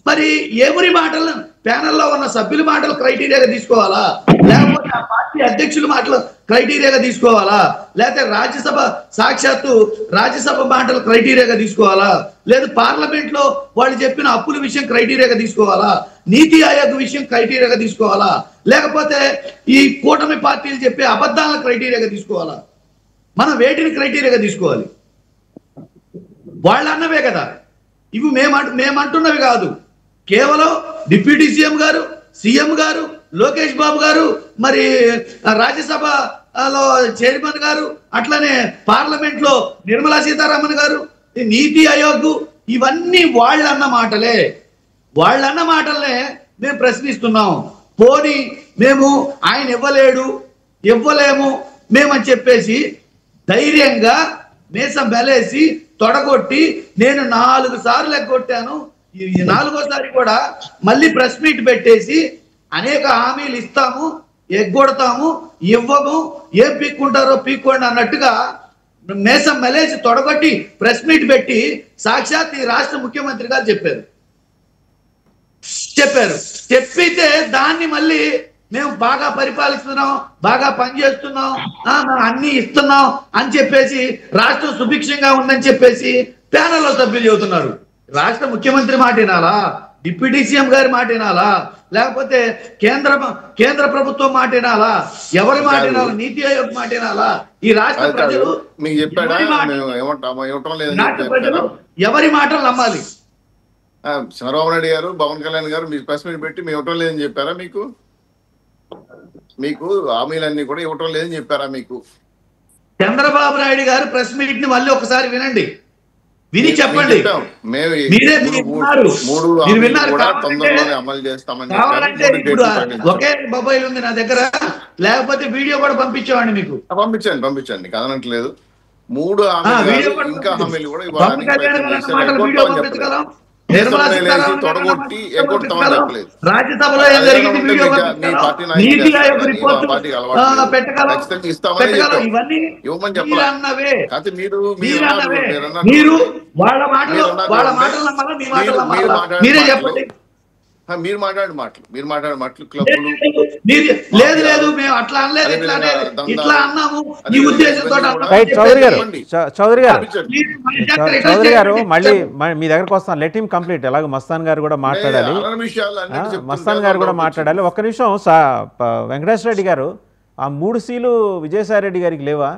మరి ఎవరి మాటలు, ప్యానెల్లో ఉన్న సభ్యుల మాటలు క్రైటీరియాగా తీసుకోవాలా, లేకపోతే ఆ పార్టీ అధ్యక్షుల మాటలు క్రైటీరియాగా తీసుకోవాలా, లేకపోతే సాక్షాత్తు రాజ్యసభ మాటలు క్రైటీరియాగా తీసుకోవాలా, లేదు పార్లమెంట్ లో వాళ్ళు చెప్పిన అప్పుల విషయం క్రైటీరియాగా తీసుకోవాలా, నీతి ఆయోగ్ విషయం క్రైటీరియాగా తీసుకోవాలా, లేకపోతే ఈ కూటమి పార్టీలు చెప్పే అబద్ధాలను క్రైటీరియాగా తీసుకోవాలా? మనం వేటిని క్రైటీరియాగా తీసుకోవాలి? వాళ్ళు అన్నవే కదా, ఇవి మేమంటున్నవి కాదు. కేవలం డిప్యూటీ సీఎం గారు లోకేష్ బాబు గారు, మరి రాజ్యసభలో చైర్మన్ గారు, అట్లనే పార్లమెంట్ లో నిర్మలా సీతారామన్ గారు, నీతి ఆయోగ్, ఇవన్నీ వాళ్ళన్న మాటలనే మేము ప్రశ్నిస్తున్నాం. పోనీ మేము ఆయన ఇవ్వలేము మేమని చెప్పేసి ధైర్యంగా మీసం బెలేసి తొడగొట్టి నేను 4 సార్లు ఎగ్గొట్టాను, ఈ 4వ సారి కూడా మళ్ళీ ప్రెస్ మీట్ పెట్టేసి అనేక హామీలు ఇస్తాము, ఎగ్గొడతాము, ఇవ్వము, ఏం పీక్కుంటారో పీక్కోండి అన్నట్టుగా మీసం బెలేసి తొడగొట్టి ప్రెస్ మీట్ పెట్టి సాక్షాత్ ఈ రాష్ట్ర ముఖ్యమంత్రి గారు చెప్పితే దాన్ని మళ్ళీ మేము బాగా పరిపాలిస్తున్నాం, బాగా పనిచేస్తున్నాం, అన్ని ఇస్తున్నాం అని చెప్పేసి రాష్ట్రం సుభిక్షంగా ఉందని చెప్పేసి ప్యానెల్లో సభ్యులు చెబుతున్నారు. రాష్ట్ర ముఖ్యమంత్రి మాట వినాలా, డిప్యూటీ సీఎం గారి మాట వినాలా, లేకపోతే కేంద్ర ప్రభుత్వం మాట వినాలా, ఎవరి మాట వినాలా, నీతి ఆయోగ్ మాట వినాలా? ఈ రాష్ట్ర ప్రజలు ఎవరి మాటలు నమ్మాలి? చంద్రబాబు నాయుడు గారు, పవన్ కళ్యాణ్ గారు మీ ప్రెస్ మీట్ పెట్టి మేము ఇవ్వటం లేదని చెప్పారా? మీకు హామీలన్నీ కూడా ఇవ్వటం లేదని చెప్పారా? మీకు చంద్రబాబు నాయుడు గారు ప్రెస్ మీట్ ని మళ్ళీ ఒకసారి వినండి, విని చెప్పండి. ఒకే మొబైల్ ఉంది నా దగ్గర, లేకపోతే వీడియో కూడా పంపించేవాడిని మీకు. పంపించండి కాదనట్లేదు. 3 హామీలు ఇంకా హామీలు కూడా ఇవ్వడానికి రాజ్యసభలో ఏం జరిగింది వీడియో నీతి ఆయోగ్ రిపోర్ట్ పెట్టగలం. ఇవన్నీ మీరు వాళ్ళ మాటలు నమ్మాలా, మీ మాటలు నమ్మాలా? మీరే చెప్పండి. మీరు మాట్లాడే మాటలు క్లబ్లు లేదు మేము అట్లా అనలేదు, ఇట్లా అన్నాము ఈ ఉద్దేశంతో. చౌదరి గారు మళ్ళీ మీ దగ్గరకు వస్తాను, లెట్ హిమ్ కంప్లీట్. ఎలాగో మస్తాన్ గారు కూడా మాట్లాడాలి, ఒక్క నిమిషం. వెంకటేశ్వర రెడ్డి గారు, ఆ 3 సీలు విజయసాయి రెడ్డి గారికి లేవా?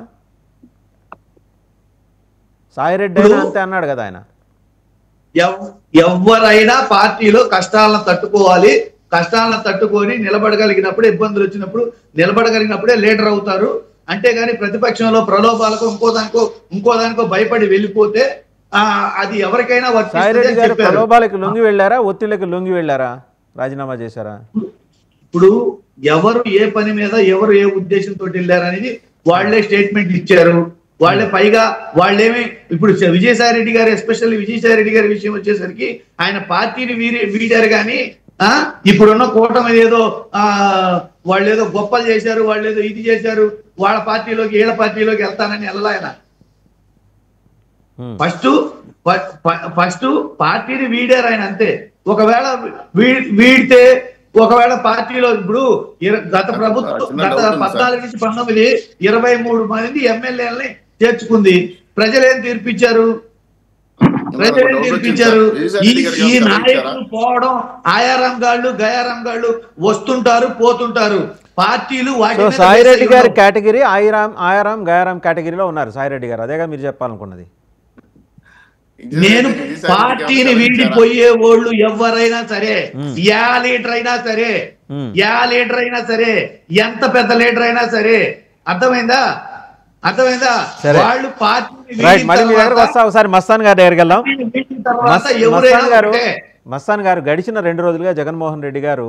సాయిరెడ్డి అయినా అంతే అన్నాడు కదా ఆయన. ఎవరైనా పార్టీలో కష్టాలను తట్టుకోవాలి, కష్టాలను తట్టుకొని నిలబడగలిగినప్పుడు, ఇబ్బందులు వచ్చినప్పుడు నిలబడగలిగినప్పుడే లీడర్ అవుతారు. అంతేగాని ప్రతిపక్షంలో ప్రలోభాలకు ఇంకో దానికో భయపడి వెళ్ళిపోతే అది ఎవరికైనా సాయిరెడ్డి గారు ప్రలోభాలకు లొంగి వెళ్ళారా, ఒత్తిళ్లకు లొంగి వెళ్ళారా, రాజీనామా చేశారా? ఇప్పుడు ఎవరు ఏ పని మీద ఎవరు ఏ ఉద్దేశంతో వెళ్ళారనేది వాళ్లే స్టేట్మెంట్ ఇచ్చారు. వాళ్ళే పైగా వాళ్ళేమి ఇప్పుడు విజయసాయి రెడ్డి గారు, ఎస్పెషల్లీ విజయసాయి రెడ్డి గారి విషయం వచ్చేసరికి ఆయన పార్టీని వీడారు కానీ ఇప్పుడున్న కూటమి ఏదో వాళ్ళు ఏదో గొప్పలు చేశారు, వాళ్ళు ఏదో ఇది చేశారు, వాళ్ళ పార్టీలోకి వీళ్ళ పార్టీలోకి వెళ్తానని వెళ్ళాల ఆయన. ఫస్ట్ పార్టీని వీడారు ఆయన అంతే. ఒకవేళ వీడితే ఒకవేళ పార్టీలో ఇప్పుడు గత ప్రభుత్వం గత 14 నుంచి 19 23 మంది ఎమ్మెల్యేలని చేర్చుకుంది. ప్రజలేం తీర్పిచ్చారు? ఈ నాయకులు పోవడం, ఆయారాం గాళ్ళు గయారాం గాళ్ళు వస్తుంటారు పోతుంటారు. పార్టీలు సాయిరెడ్డి గారి కేటగిరీ ఆయారాం గయారాం కేటగిరీలో ఉన్నారు సాయిరెడ్డి గారు. అదేగా మీరు చెప్పాలనుకున్నది. నేను పార్టీని వీడిపోయే వాళ్ళు ఎవరైనా సరే, యా లీడర్ అయినా సరే, ఎంత పెద్ద లీడర్ అయినా సరే, అర్థమైందా? వాళ్ళు ఒకసారి మస్తాన్ గారి దగ్గరికి వెళ్దాం. మస్తాన్ గారు గడిచిన 2 రోజులుగా జగన్మోహన్ రెడ్డి గారు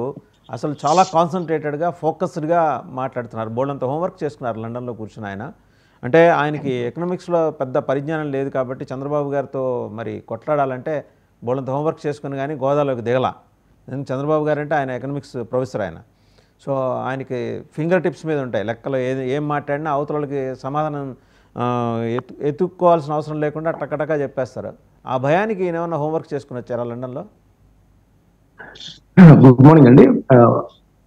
అసలు చాలా కాన్సన్ట్రేటెడ్గా ఫోకస్డ్గా మాట్లాడుతున్నారు. బోల్డంత హోంవర్క్ చేసుకున్నారు లండన్లో కూర్చుని ఆయన. అంటే ఆయనకి ఎకనామిక్స్లో పెద్ద పరిజ్ఞానం లేదు కాబట్టి చంద్రబాబు గారితో మరి కొట్లాడాలంటే బోల్డంత హోంవర్క్ చేసుకుని కానీ గోదాలోకి దిగల. చంద్రబాబు గారు అంటే ఆయన ఎకనామిక్స్ ప్రొఫెసర్ ఆయన. సో ఆయనకి ఫింగర్ టిప్స్ మీద ఉంటాయి లెక్కలు. ఏం మాట్లాడినా అవతలకి సమాధానం ఎత్తుక్కోవాల్సిన అవసరం లేకుండా టక్కటక్క చెప్పేస్తారు. ఆ భయానికి ఈయన ఏమన్నా హోంవర్క్ చేసుకుని వచ్చారా లండన్లో? గుడ్ మార్నింగ్ అండి.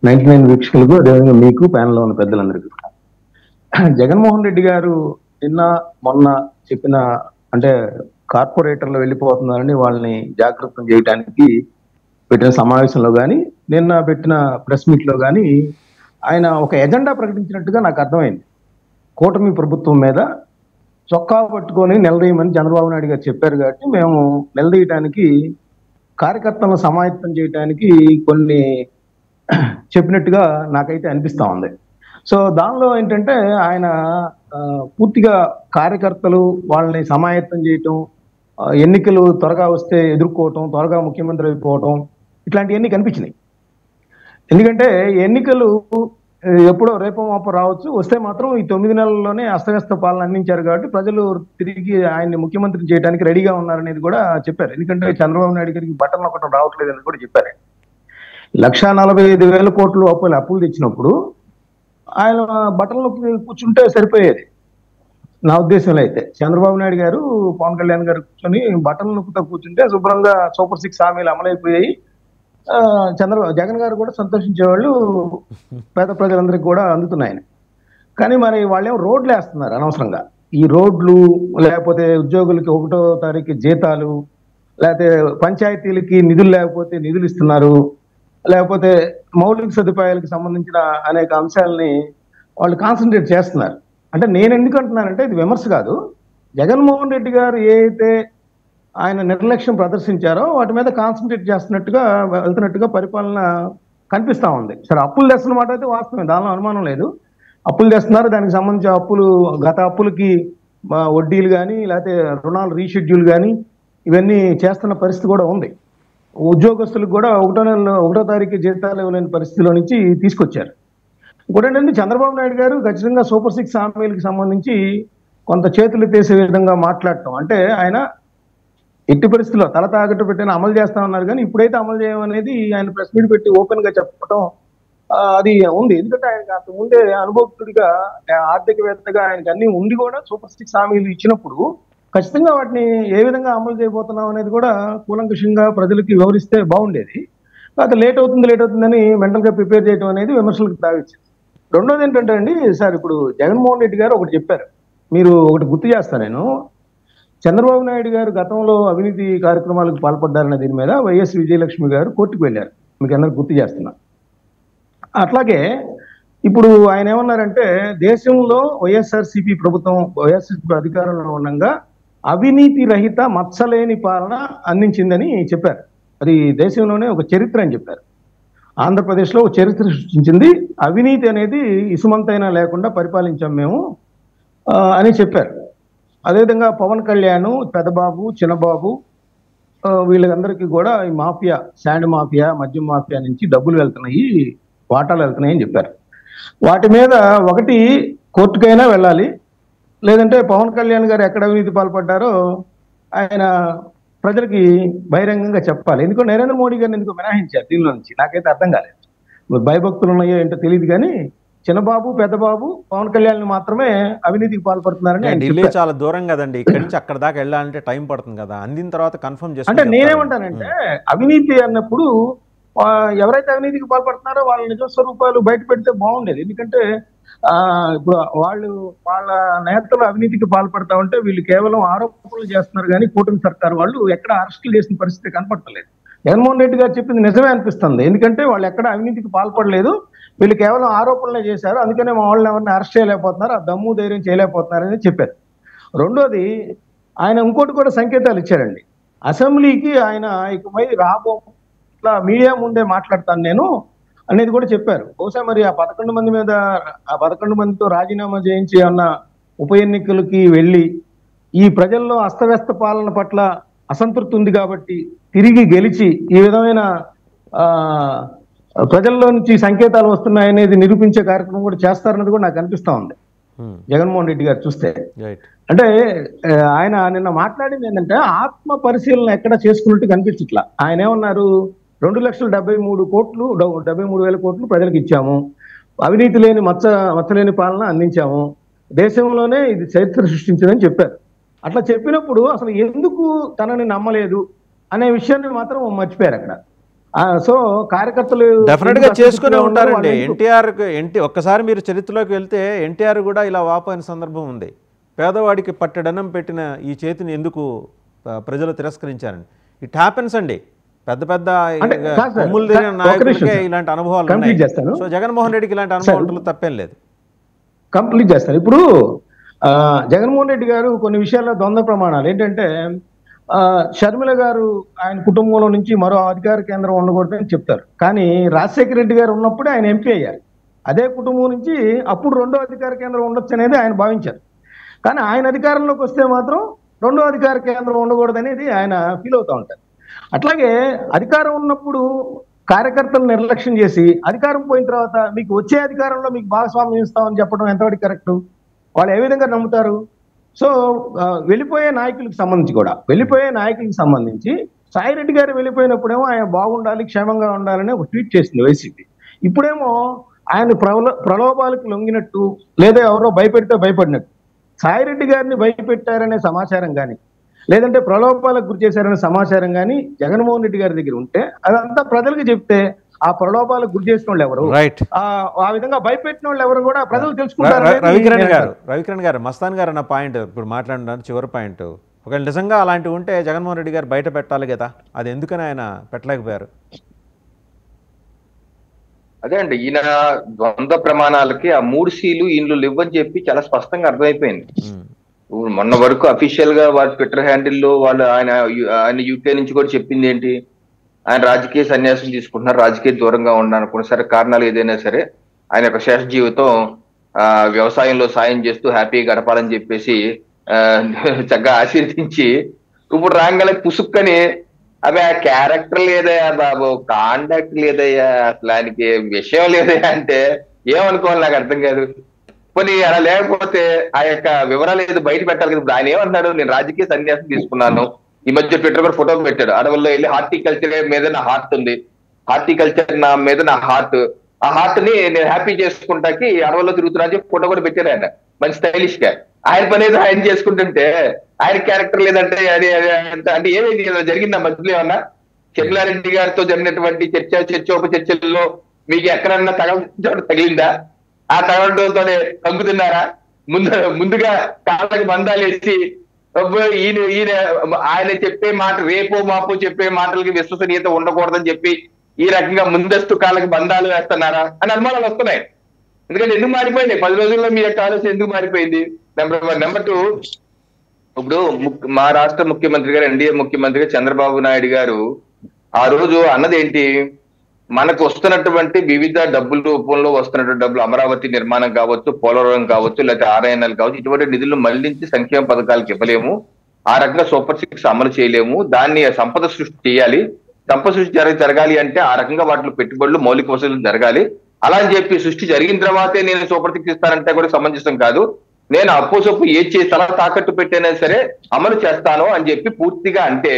99 వీక్షకులకు, అదేవిధంగా మీకు ప్యానల్లో ఉన్న పెద్దలందరికీ. జగన్మోహన్ రెడ్డి గారు నిన్న మొన్న చెప్పిన అంటే కార్పొరేటర్లు వెళ్ళిపోతున్నారని వాళ్ళని జాగృతం చేయడానికి పెట్టిన సమావేశంలో కానీ నిన్న పెట్టిన ప్రెస్ మీట్లో కానీ ఆయన ఒక ఎజెండా ప్రకటించినట్టుగా నాకు అర్థమైంది. కూటమి ప్రభుత్వం మీద చొక్కా పట్టుకొని నిలదీయమని చంద్రబాబు నాయుడు గారు చెప్పారు కాబట్టి మేము నిలదీయడానికి కార్యకర్తలను సమాయత్తం చేయడానికి కొన్ని చెప్పినట్టుగా నాకైతే అనిపిస్తా ఉంది. సో దానిలో ఏంటంటే ఆయన పూర్తిగా కార్యకర్తలు వాళ్ళని సమాయత్తం చేయటం, ఎన్నికలు త్వరగా వస్తే ఎదుర్కోవటం, త్వరగా ముఖ్యమంత్రి అయిపోవటం, ఇట్లాంటివన్నీ కనిపించినాయి. ఎందుకంటే ఎన్నికలు ఎప్పుడో రేపో మాపో రావచ్చు, వస్తే మాత్రం ఈ 9 నెలల్లోనే అస్తవ్యస్త పాలన అందించారు కాబట్టి ప్రజలు తిరిగి ఆయన్ని ముఖ్యమంత్రి చేయడానికి రెడీగా ఉన్నారనేది కూడా చెప్పారు. ఎందుకంటే చంద్రబాబు నాయుడు గారికి బటన్ ఒకటి రావట్లేదు అని కూడా చెప్పారు. 1,45,000 కోట్లు అప్పులు తెచ్చినప్పుడు ఆయన బటన్లో కూర్చుంటే సరిపోయేది నా ఉద్దేశంలో. అయితే చంద్రబాబు నాయుడు గారు, పవన్ కళ్యాణ్ గారు కూర్చొని బటన్ నొక్కుతో కూర్చుంటే శుభ్రంగా సూపర్ 6 హామీలు అమలైపోయాయి. జగన్ గారు కూడా సంతోషించేవాళ్ళు, పేద ప్రజలందరికీ కూడా అందుతున్నాయని. కానీ మరి వాళ్ళేమో రోడ్లు వేస్తున్నారు అనవసరంగా. ఈ రోడ్లు లేకపోతే ఉద్యోగులకి 1వ తారీఖు జీతాలు, లేకపోతే పంచాయతీలకి నిధులు లేకపోతే నిధులు ఇస్తున్నారు, లేకపోతే మౌలిక సదుపాయాలకు సంబంధించిన అనేక అంశాలని వాళ్ళు కాన్సన్ట్రేట్ చేస్తున్నారు. అంటే నేను ఎందుకు అంటున్నానంటే ఇది విమర్శ కాదు. జగన్మోహన్ రెడ్డి గారు ఏ అయితే ఆయన నిర్లక్ష్యం ప్రదర్శించారో వాటి మీద కాన్సన్ట్రేట్ చేస్తున్నట్టుగా వెళ్తున్నట్టుగా పరిపాలన కనిపిస్తా ఉంది. సరే, అప్పులు తెస్తున్న మాట అయితే వాస్తవమే, దానిలో అనుమానం లేదు. అప్పులు తెస్తున్నారు, దానికి సంబంధించిన అప్పులు, గత అప్పులకి వడ్డీలు కానీ లేకపోతే రుణాలు రీషెడ్యూల్ కానీ ఇవన్నీ చేస్తున్న పరిస్థితి కూడా ఉంది. ఉద్యోగస్తులకు కూడా 1వ తారీఖు జీతాలు ఇవ్వలేని పరిస్థితిలో నుంచి తీసుకొచ్చారు. ఇంకోటేంటంటే చంద్రబాబు నాయుడు గారు ఖచ్చితంగా సూపర్ 6 హామీలకు సంబంధించి కొంత చేతులు తీసే విధంగా మాట్లాడటం, అంటే ఆయన ఎట్టి పరిస్థితుల్లో తల తాకట్టు పెట్టిన అమలు చేస్తామన్నారు. కానీ ఇప్పుడైతే అమలు చేయమనేది ఆయన ప్రెస్ మీట్ పెట్టి ఓపెన్ గా చెప్పడం అది ఉంది. ఎందుకంటే ఆయనకు అంత ముందే అనుభవకుడిగా, ఆర్థికవేత్తగా ఆయనకు అన్ని ఉండి కూడా సూపర్ 6 హామీలు ఇచ్చినప్పుడు ఖచ్చితంగా వాటిని ఏ విధంగా అమలు చేయబోతున్నాం అనేది కూడా కూలంకషంగా ప్రజలకి వివరిస్తే బాగుండేది. కాకపోతే లేట్ అవుతుందని మెంటల్ గా ప్రిపేర్ చేయడం అనేది విమర్శలకు తావిచ్చింది. రెండోది ఏంటంటే అండి, సార్ ఇప్పుడు జగన్మోహన్ రెడ్డి గారు ఒకటి చెప్పారు, మీరు ఒకటి గుర్తు చేస్తాను నేను. చంద్రబాబు నాయుడు గారు గతంలో అవినీతి కార్యక్రమాలకు పాల్పడ్డారనే దీని మీద వైఎస్ విజయలక్ష్మి గారు కోర్టుకు వెళ్ళారు, మీకు అందరికి గుర్తు చేస్తున్నా. అట్లాగే ఇప్పుడు ఆయన ఏమన్నారంటే దేశంలో వైఎస్ఆర్సీపీ ప్రభుత్వం, వైఎస్ఆర్సీపీ అధికారంలో ఉండగా అవినీతి రహిత మచ్చలేని పాలన అందించిందని చెప్పారు. అది దేశంలోనే ఒక చరిత్ర అని చెప్పారు. ఆంధ్రప్రదేశ్లో ఒక చరిత్ర సృష్టించింది. అవినీతి అనేది ఇసుమంతైనా లేకుండా పరిపాలించాం మేము అని చెప్పారు. అదేవిధంగా పవన్ కళ్యాణ్, పెద్దబాబు, చిన్నబాబు వీళ్ళందరికీ కూడా ఈ మాఫియా, శాండ్ మాఫియా, మద్యం మాఫియా నుంచి డబ్బులు వెళ్తున్నాయి, వాటాలు వెళ్తున్నాయి అని చెప్పారు. వాటి మీద ఒకటి కోర్టుకైనా వెళ్ళాలి, లేదంటే పవన్ కళ్యాణ్ గారు ఎక్కడ అవినీతి పాల్పడ్డారో ఆయన ప్రజలకి బహిరంగంగా చెప్పాలి. ఎందుకంటే నరేంద్ర మోడీ గారిని ఎందుకు మినహాయించారు దీనిలో నుంచి నాకైతే అర్థం కాలేదు. భయభక్తులు ఉన్నాయో ఏంటో తెలియదు కానీ చిన్నబాబు, పెద్దబాబు, పవన్ కళ్యాణ్ మాత్రమే అవినీతికి పాల్పడుతున్నారని ఆయన ఢిల్లీ చెప్పారు. చాలా దూరం కదండి, ఇక్కడి నుంచి అక్కడ దాకా వెళ్ళాలంటే టైం పడుతుంది కదా, అందిన తర్వాత కన్ఫర్మ్ అంటే చేసుకుంటే నేనేమంటానంటే అవినీతి అన్నప్పుడు ఎవరైతే అవినీతికి పాల్పడుతున్నారో వాళ్ళ నిజ స్వరూపాలు బయట పెడితే బాగుండేది. ఎందుకంటే ఇప్పుడు వాళ్ళ నేతలు అవినీతికి పాల్పడతా ఉంటే వీళ్ళు కేవలం ఆరోపణలు చేస్తున్నారు కానీ కూటమి సర్కారు వాళ్ళు ఎక్కడ అరెస్టులు చేసిన పరిస్థితి కనపడలేదు. జగన్మోహన్ రెడ్డి గారు చెప్పింది నిజమే అనిపిస్తుంది. ఎందుకంటే వాళ్ళు ఎక్కడ అవినీతికి పాల్పడలేదు, వీళ్ళు కేవలం ఆరోపణలే చేశారు, అందుకనే మా వాళ్ళని ఎవరిని అరెస్ట్ చేయలేకపోతున్నారు, ఆ దమ్ము ధైర్యం చేయలేకపోతున్నారు అని చెప్పారు. రెండోది ఆయన ఇంకోటి కూడా సంకేతాలు ఇచ్చారండి. అసెంబ్లీకి ఆయన ఇకపై ఇట్లా మీడియా ముందే మాట్లాడతాను నేను అనేది కూడా చెప్పారు. బహుశా మరి ఆ 11 మంది మీద, ఆ 11 మందితో రాజీనామా చేయించి అన్న ఉప ఎన్నికలకి వెళ్ళి ఈ ప్రజల్లో అస్తవ్యస్త పాలన పట్ల అసంతృప్తి ఉంది కాబట్టి తిరిగి గెలిచి ఈ విధమైన ప్రజల్లో నుంచి సంకేతాలు వస్తున్నాయనేది నిరూపించే కార్యక్రమం కూడా చేస్తారన్నది కూడా నాకు అనిపిస్తా ఉంది జగన్మోహన్ రెడ్డి గారు చూస్తే. అంటే ఆయన నిన్న మాట్లాడింది ఏంటంటే ఆత్మ పరిశీలన ఎక్కడ చేసుకున్నట్టు కనిపించట్లా. ఆయన ఏమన్నారు, 2,73,000 కోట్లు ప్రజలకు ఇచ్చాము, అవినీతి లేని మచ్చలేని పాలన అందించాము, దేశంలోనే ఇది చరిత్ర సృష్టించిందని చెప్పారు. అట్లా చెప్పినప్పుడు అసలు ఎందుకు తనని నమ్మలేదు అనే విషయాన్ని మాత్రం మర్చిపోయారు అక్కడ. సో కార్యకర్తలు డెఫినెట్ గా చేసుకునే ఉంటారండి. ఒక్కసారి మీరు చరిత్రలోకి వెళ్తే ఎన్టీఆర్ కూడా ఇలా వాపోయిన సందర్భం ఉంది. పేదవాడికి పట్టెడన్నం పెట్టిన ఈ చేతిని ఎందుకు ప్రజలు తిరస్కరించారండి. ఇట్ హ్యాపెన్స్ అండి. పెద్ద పెద్ద కొమ్ములు తిరిగిన నాయకులకే ఇలాంటి అనుభవాలు ఉన్నాయి. సో జగన్మోహన్ రెడ్డికి ఇలాంటి అనుభవాలు తప్పేం లేదు. కంప్లీట్ చేస్తాను. ఇప్పుడు జగన్మోహన్ రెడ్డి గారు కొన్ని విషయాల్లో ద్వంద్వ ప్రమాణాలు ఏంటంటే, షర్మిల గారు ఆయన కుటుంబంలో నుంచి మరో అధికార కేంద్రం ఉండకూడదని చెప్తారు. కానీ రాజశేఖర రెడ్డి గారు ఉన్నప్పుడే ఆయన ఎంపీ అయ్యారు. అదే కుటుంబం నుంచి అప్పుడు రెండో అధికార కేంద్రం ఉండొచ్చు అనేది ఆయన భావించారు. కానీ ఆయన అధికారంలోకి వస్తే మాత్రం రెండో అధికార కేంద్రం ఉండకూడదు అనేది ఆయన ఫీల్ అవుతూ ఉంటారు. అట్లాగే అధికారం ఉన్నప్పుడు కార్యకర్తలు నిర్లక్ష్యం చేసి అధికారం పోయిన తర్వాత మీకు వచ్చే అధికారంలో మీకు భాగస్వామ్యం ఇస్తామని చెప్పడం ఎంతవరకు కరెక్ట్? వాళ్ళు ఏ విధంగా నమ్ముతారు? సో వెళ్ళిపోయే నాయకులకు సంబంధించి సాయిరెడ్డి గారు వెళ్ళిపోయినప్పుడేమో ఆయన బాగుండాలి, క్షేమంగా ఉండాలని ఒక ట్వీట్ చేసింది వైసీపీ. ఇప్పుడేమో ఆయన ప్రలోభాలకు లొంగినట్టు లేదా ఎవరో భయపెడితే భయపడినట్టు సాయిరెడ్డి గారిని భయపెట్టారనే సమాచారం కానీ లేదంటే ప్రలోభాలకు గురి చేశారనే సమాచారం కానీ జగన్మోహన్ రెడ్డి గారి దగ్గర ఉంటే అదంతా ప్రజలకు చెప్తే ఆ ప్రలోభాలకు గురి చేసిన వాళ్ళు ఎవరు, ఆ విధంగా భయపెట్టిన వాళ్ళు ఎవరు కూడా ప్రజలు తెలుసుకుంటారు. రవికిరణ్ గారు మస్తాన్ గారు అన్న పాయింట్ ఇప్పుడు మాట్లాడినారు, చివరి పాయింట్. ఒకవేళ నిజంగా అలాంటివి ఉంటే జగన్మోహన్ రెడ్డి గారు బయట పెట్టాలి కదా, అది ఎందుకని ఆయన పెట్టలేకపోయారు? అదే అండి, ఈయన ద్వంద్వ ప్రమాణాలకి ఆ 3 Cలు ఈయనలు ఇవ్వని చెప్పి చాలా స్పష్టంగా అర్థమైపోయింది. మొన్న వరకు అఫీషియల్ గా వాళ్ళ ట్విట్టర్ హ్యాండిల్లో వాళ్ళు ఆయన యూకే నుంచి కూడా చెప్పింది ఏంటి, ఆయన రాజకీయ సన్యాసం తీసుకుంటున్నారు, రాజకీయ దూరంగా ఉన్నారనుకున్న సరే కారణాలు ఏదైనా సరే ఆయన యొక్క శేష జీవితం వ్యవసాయంలో సాయం చేస్తూ హ్యాపీగా గడపాలని చెప్పేసి చక్కగా ఆశీర్వదించి ఇప్పుడు రాగానే పుసుక్కని అవి ఆ క్యారెక్టర్ లేదయ్యా బాబు, కాండక్ట్ లేదయ్యా, అసలు ఆయనకి విషయం లేదయ్యా అంటే ఏమనుకోవాలి నాకు అర్థం కాదు. కొన్ని అలా లేకపోతే ఆ యొక్క వివరాలు ఏదో బయట పెట్టాలి కదా. ఇప్పుడు ఆయన ఏమంటున్నాడు, నేను రాజకీయ సన్యాసం తీసుకున్నాను, ఈ మధ్య ట్విట్టర్ కూడా ఫోటో పెట్టాడు, అడవుల్లో వెళ్ళి హార్టికల్చర్ మీద నా హార్ట్ ఉంది, హార్టికల్చర్ నా మీద నా హార్ట్, ఆ హార్ట్ ని నేను హ్యాపీ చేసుకుంటాకి అడవుల్లో తిరుగుతున్నా చెప్పి ఫోటో కూడా పెట్టారు ఆయన మంచి స్టైలిష్ గా. ఆయన పని ఏదో ఆయన చేసుకుంటుంటే ఆయన క్యారెక్టర్ లేదంటే అంటే ఏమైంది జరిగిందా మధ్యలో ఏమన్నా? చెర్లారెడ్డి గారితో జరిగినటువంటి చర్చోపచర్చల్లో మీకు ఎక్కడన్నా తగిలిందా? ఆ తగలడంతోనే తగ్గుతున్నారా? ముందుగా కాళ్ళకి బంధాలు వేసి ఈయన ఆయన చెప్పే మాట రేపో మాపో చెప్పే మాటలకి విశ్వసనీయత ఉండకూడదని చెప్పి ఈ రకంగా ముందస్తు కాళ్ళకి బంధాలు వేస్తున్నారా అని అనుమానాలు వస్తున్నాయి. ఎందుకంటే ఎందుకు మారిపోయింది 10 రోజుల్లో మీ యొక్క ఆలోచన ఎందుకు మారిపోయింది? నెంబర్ 1. నెంబర్ 2, ఇప్పుడు మా రాష్ట్ర ముఖ్యమంత్రి గారు, ఎన్డీఏ ముఖ్యమంత్రిగా చంద్రబాబు నాయుడు గారు ఆ రోజు అన్నదేంటి, మనకు వస్తున్నటువంటి వివిధ డబ్బుల రూపంలో వస్తున్నటువంటి డబ్బులు, అమరావతి నిర్మాణం కావచ్చు, పోలవరం కావచ్చు, లేకపోతే ఆర్ఐఎన్ఎల్ కావచ్చు, ఇటువంటి నిధులు మళ్లించి సంక్షేమ పథకాలకు ఇవ్వలేము. ఆ రకంగా సూపర్ 6 అమలు చేయలేము. దాన్ని సంపద సృష్టి చేయాలి. సంపద సృష్టి జరగాలి అంటే ఆ రకంగా వాటిలో పెట్టుబడులు, మౌలిక వసతులు జరగాలి. అలా అని చెప్పి సృష్టి జరిగిన తర్వాతే నేను సూపర్ 6 ఇస్తానంటే కూడా సమంజసం కాదు. నేను అప్పు సొప్పు ఏది చేస్తానో తాకట్టు పెట్టైనా సరే అమలు చేస్తాను అని చెప్పి పూర్తిగా అంటే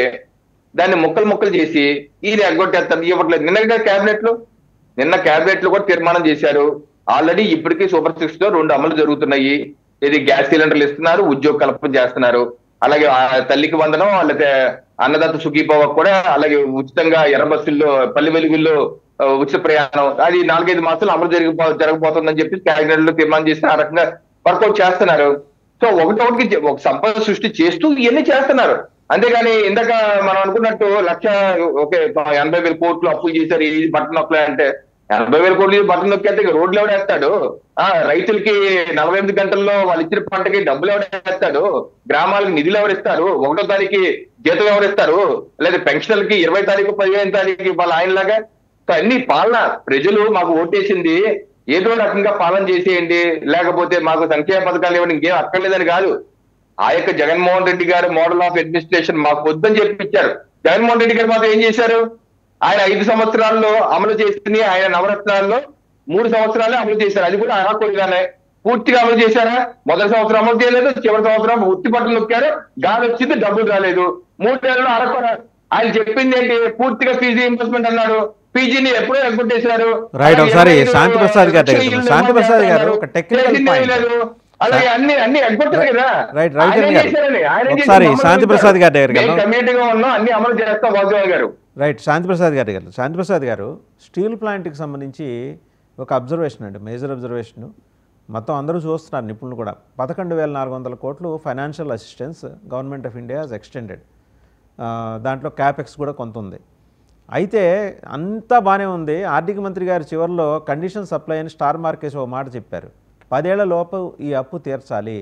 దాన్ని ముక్కలు చేసి ఈయన ఎగ్గొట్టేస్తాను, ఇవ్వట్లేదు. నిన్న క్యాబినెట్ లో కూడా తీర్మానం చేశారు. ఆల్రెడీ ఇప్పటికీ సూపర్ 6 లో 2 అమలు జరుగుతున్నాయి. ఇది గ్యాస్ సిలిండర్లు ఇస్తున్నారు, ఉద్యోగ కల్పన చేస్తున్నారు. అలాగే తల్లికి వందనం, అలాగే అన్నదాత సుఖీభవ కూడా, అలాగే ఉచితంగా ఎర్ర బస్సుల్లో, పల్లె వెలుగుల్లో ఉచిత ప్రయాణం, అది 4-5 మాసాలు అమలు జరగబోతుందని చెప్పి క్యాబినెట్ లో తీర్మానం చేసి ఆ రకంగా వర్కౌట్ చేస్తున్నారు. సో ఒకటి ఒక సంపద సృష్టి చేస్తూ ఇవన్నీ చేస్తున్నారు. అంతేగాని ఇందాక మనం అనుకున్నట్టు 80,000 కోట్లు అప్పులు చేశారు, ఈ బట్టన్ నొక్కలే అంటే 80,000 కోట్లు బట్టన్ నొక్కేస్తే రోడ్లు ఎవడేస్తాడు? రైతులకి 48 గంటల్లో వాళ్ళు ఇచ్చిన పంటకి డబ్బులు ఎవడేస్తాడు? గ్రామాలకు నిధులు ఎవరిస్తారు? 1వ తారీఖు జీతం ఎవరిస్తారు? లేదా పెన్షన్లకి 20వ తారీఖు 15వ తారీఖు వాళ్ళ ఆయనలాగా. అన్ని పాలన, ప్రజలు మాకు ఓటేసింది ఏదో రకంగా పాలన చేసేయండి, లేకపోతే మాకు సంక్షేమ పథకాలు ఇవ్వండి, ఇంకేం అక్కర్లేదని కాదు. ఆ యొక్క జగన్మోహన్ రెడ్డి గారు మోడల్ ఆఫ్ అడ్మినిస్ట్రేషన్ మాకు వద్దని చెప్పించారు. జగన్మోహన్ రెడ్డి గారు మాత్రం ఏం చేశారు? ఆయన 5 సంవత్సరాల్లో అమలు చేసింది, ఆయన నవరత్నాల్లో 3 సంవత్సరాలే అమలు చేశారు. అది కూడా అరాకొడిగానే పూర్తిగా అమలు చేశారా? మొదటి సంవత్సరం అమలు చేయలేదు, చివరి సంవత్సరం ఉత్తి బట్టలు నొక్కారు, గాలి వచ్చింది, డబ్బులు రాలేదు. 3 నెలల్లో అరకొర. ఆయన చెప్పింది ఏంటి? పూర్తిగా ఫీజు రీయింబర్స్మెంట్ అన్నాడు. పీజీని ఎప్పుడో ఎగ్గొట్టేశారు. రైట్, ఒకసారి శాంతి ప్రసాద్ గారు ఒక టెక్నికల్ పాయింట్. అలాగే అన్ని ఎగ్గొట్టారు కదా. రైట్, రవిచంద్ర గారు ఒకసారి శాంతి ప్రసాద్ గారి దగ్గర కమ్యూనిటీగా ఉన్నాం, అన్ని అమలు చేస్తాం వాజ్పేయి గారు. రైట్, శాంతి ప్రసాద్ గారు స్టీల్ ప్లాంట్కి సంబంధించి ఒక అబ్జర్వేషన్ అండి, మేజర్ అబ్జర్వేషన్. మొత్తం అందరూ చూస్తున్నారు, నిపుణులు కూడా. 11,400 కోట్లు financial assistance government of India has extended. దాంట్లో క్యాపెక్స్ కూడా కొంత ఉంది. అయితే అంతా బాగానే ఉంది. ఆర్థిక మంత్రి గారు చివరిలో కండిషన్ సప్లై అని స్టార్ మార్కేసి ఒక మాట చెప్పారు. 10 ఏళ్ల లోపు ఈ అప్పు తీర్చాలి.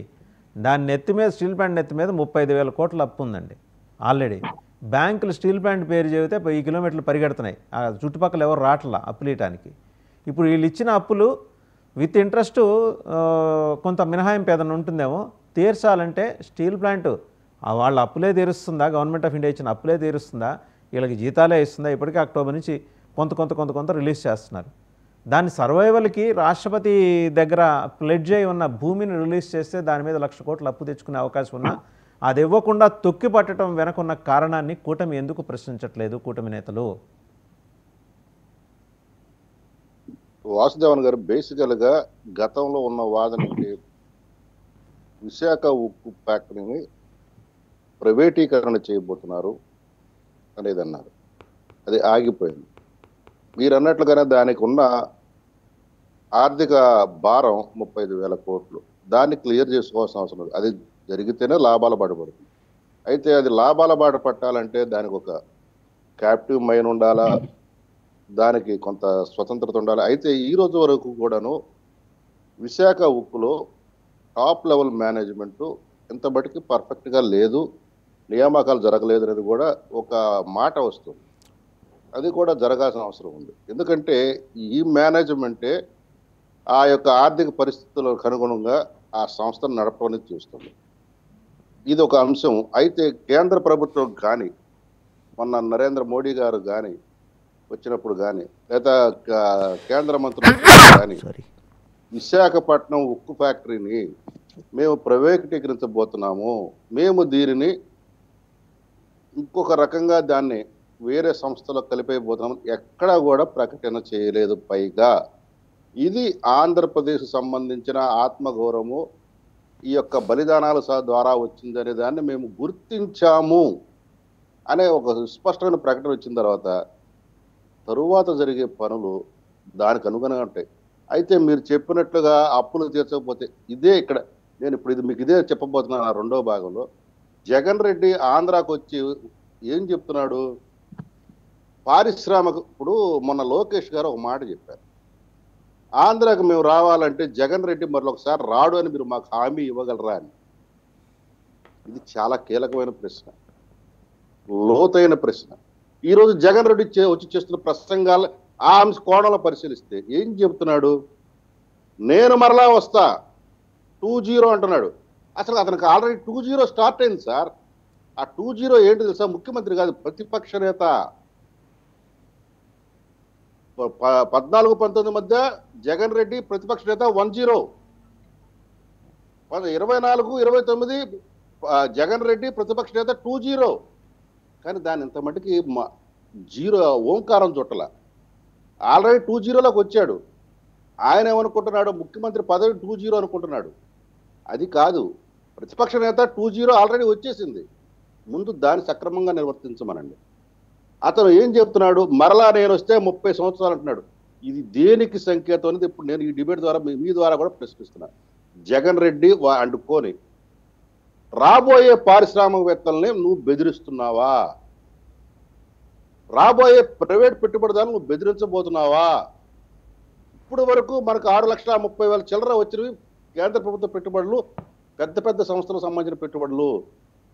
దాని నెత్తి మీద, స్టీల్ ప్లాంట్ నెత్తి మీద 35,000 కోట్ల అప్పు ఉందండి ఆల్రెడీ. బ్యాంకులు స్టీల్ ప్లాంట్ పేరు చెబితే 10 కిలోమీటర్లు పరిగెడుతున్నాయి, ఆ చుట్టుపక్కల ఎవరు రావట్లా అప్పులు ఇవ్వడానికి. ఇప్పుడు వీళ్ళు ఇచ్చిన అప్పులు విత్ ఇంట్రెస్ట్ కొంత మినహాయింపు ఏదైనా ఉంటుందేమో. తీర్చాలంటే స్టీల్ ప్లాంట్ వాళ్ళ అప్పులే తీరుస్తుందా, గవర్నమెంట్ ఆఫ్ ఇండియా ఇచ్చిన అప్పులే తీరుస్తుందా, వీళ్ళకి జీతాలే ఇస్తుందా? ఇప్పటికీ అక్టోబర్ నుంచి కొంత రిలీజ్ చేస్తున్నారు. దాని సర్వైవల్కి రాష్ట్రపతి దగ్గర ప్లెడ్జ్ అయి ఉన్న భూమిని రిలీజ్ చేస్తే దాని మీద 1,00,000 కోట్లు అప్పు తెచ్చుకునే అవకాశం ఉన్నా అది ఇవ్వకుండా తొక్కి పట్టడం వెనకున్న కారణాన్ని కూటమి ఎందుకు ప్రశ్నించట్లేదు కూటమి నేతలు? వాసుదేవన్ గారు బేసికల్ గా గతంలో ఉన్న వాదనకి విశాఖ ఉక్కు ఫ్యాక్టరీని ప్రైవేటీకరణ చేయబోతున్నారు అనేది అన్నారు. అది ఆగిపోయింది. మీరు అన్నట్లుగానే దానికి ఉన్న ఆర్థిక భారం 35,000 కోట్లు. దాన్ని క్లియర్ చేసుకోవాల్సిన అవసరం లేదు. అది జరిగితేనే లాభాల బాట పడుతుంది. అయితే అది లాభాల బాట పట్టాలంటే దానికి ఒక క్యాప్టివ్ మైన్ ఉండాలా, దానికి కొంత స్వతంత్రత ఉండాలి. అయితే ఈ రోజు వరకు కూడాను విశాఖ ఉక్కులో టాప్ లెవెల్ మేనేజ్మెంట్ ఇంత బట్టికి పర్ఫెక్ట్గా లేదు, నియామకాలు జరగలేదు అనేది కూడా ఒక మాట వస్తుంది. అది కూడా జరగాల్సిన అవసరం ఉంది. ఎందుకంటే ఈ మేనేజ్మెంటే ఆ యొక్క ఆర్థిక పరిస్థితులకు అనుగుణంగా ఆ సంస్థను నడపడానికి చూస్తుంది. ఇది ఒక అంశం. అయితే కేంద్ర ప్రభుత్వం కానీ, మొన్న నరేంద్ర మోడీ గారు కానీ వచ్చినప్పుడు కానీ, లేదా కేంద్ర మంత్రులు కానీ విశాఖపట్నం ఉక్కు ఫ్యాక్టరీని మేము ప్రైవేటీకరించబోతున్నాము, మేము దీనిని ఇంకొక రకంగా దాన్ని వేరే సంస్థలో కలిపైపోతున్నాము ఎక్కడా కూడా ప్రకటన చేయలేదు. పైగా ఇది ఆంధ్రప్రదేశ్ సంబంధించిన ఆత్మగౌరవము, ఈ యొక్క బలిదానాల ద్వారా వచ్చిందనే దాన్ని మేము గుర్తించాము అనే ఒక స్పష్టమైన ప్రకటన వచ్చిన తరువాత జరిగే పనులు దానికి అనుగుణంగా ఉంటాయి. అయితే మీరు చెప్పినట్లుగా అప్పులు తీర్చకపోతే ఇదే ఇక్కడ నేను ఇప్పుడు ఇది మీకు ఇదే చెప్పబోతున్నాను. ఆ రెండో భాగంలో జగన్ రెడ్డి ఆంధ్రాకు వచ్చి ఏం చెప్తున్నాడు? పారిశ్రామిక, ఇప్పుడు మొన్న లోకేష్ గారు ఒక మాట చెప్పారు, ఆంధ్రాకు మేము రావాలంటే జగన్ రెడ్డి మరొకసారి రాడు అని మీరు మాకు హామీ ఇవ్వగలరా అని. ఇది చాలా కీలకమైన ప్రశ్న, లోతైన ప్రశ్న. ఈరోజు జగన్ రెడ్డి వచ్చి చేస్తున్న ప్రసంగాలు ఆ అంశ కోణంలో పరిశీలిస్తే ఏం చెబుతున్నాడు? నేను మరలా వస్తా 2-0 అంటున్నాడు. అసలు అతనికి ఆల్రెడీ 2-0 స్టార్ట్ అయింది సార్. ఆ 2-0 ఏంటి తెలుసా? ముఖ్యమంత్రి కాదు, ప్రతిపక్ష నేత. 14-19 మధ్య జగన్ రెడ్డి ప్రతిపక్ష నేత 1-0. 24-29 జగన్ రెడ్డి ప్రతిపక్ష నేత 2-0. కానీ దాన్ని ఇంత మటుకి 0 ఓంకారం చుట్టల. ఆల్రెడీ 2-0లోకి వచ్చాడు. ఆయన ఏమనుకుంటున్నాడు? ముఖ్యమంత్రి పదవి 2-0 అనుకుంటున్నాడు. అది కాదు, ప్రతిపక్ష నేత 2-0 ఆల్రెడీ వచ్చేసింది. ముందు దాన్ని సక్రమంగా నిర్వర్తించమనండి. అతను ఏం చెప్తున్నాడు? మరలా నేను వస్తే 30 సంవత్సరాలు అంటున్నాడు. ఇది దేనికి సంకేతం అనేది ఇప్పుడు నేను ఈ డిబేట్ ద్వారా మీ ద్వారా కూడా ప్రశ్నిస్తున్నాను. జగన్ రెడ్డి అంటుకొని రాబోయే పారిశ్రామికవేత్తల్ని నువ్వు బెదిరిస్తున్నావా? రాబోయే ప్రైవేట్ పెట్టుబడిదారులు నువ్వు బెదిరించబోతున్నావా? ఇప్పుడు వరకు మనకు 6,30,000 చిల్లర వచ్చినవి కేంద్ర ప్రభుత్వ పెట్టుబడులు, పెద్ద పెద్ద సంస్థలకు సంబంధించిన పెట్టుబడులు.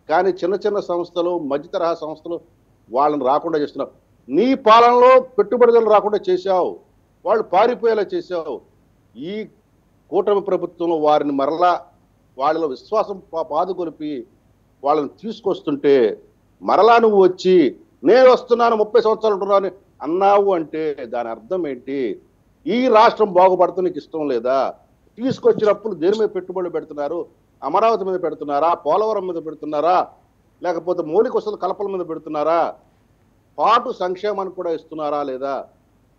కానీ చిన్న చిన్న సంస్థలు, మధ్య తరహా సంస్థలు వాళ్ళని రాకుండా చేస్తున్నావు. నీ పాలనలో పెట్టుబడిదారులు రాకుండా చేశావు, వాళ్ళు పారిపోయేలా చేశావు. ఈ కూటమి ప్రభుత్వంలో వారిని మరలా వాళ్ళలో విశ్వాసం పాదుకొలిపి వాళ్ళని తీసుకొస్తుంటే మరలా నువ్వు వచ్చి నేను వస్తున్నాను 30 సంవత్సరాలు ఉంటున్నాను అన్నావు అంటే దాని అర్థం ఏంటి? ఈ రాష్ట్రం బాగుపడుతూ నీకు ఇష్టం లేదా? తీసుకొచ్చినప్పుడు దేని మీద పెట్టుబడులు పెడుతున్నారు? అమరావతి మీద పెడుతున్నారా? పోలవరం మీద పెడుతున్నారా? లేకపోతే మౌలిక వసతుల కల్పన మీద పెడుతున్నారా? పాటు సంక్షేమానికి కూడా ఇస్తున్నారా లేదా?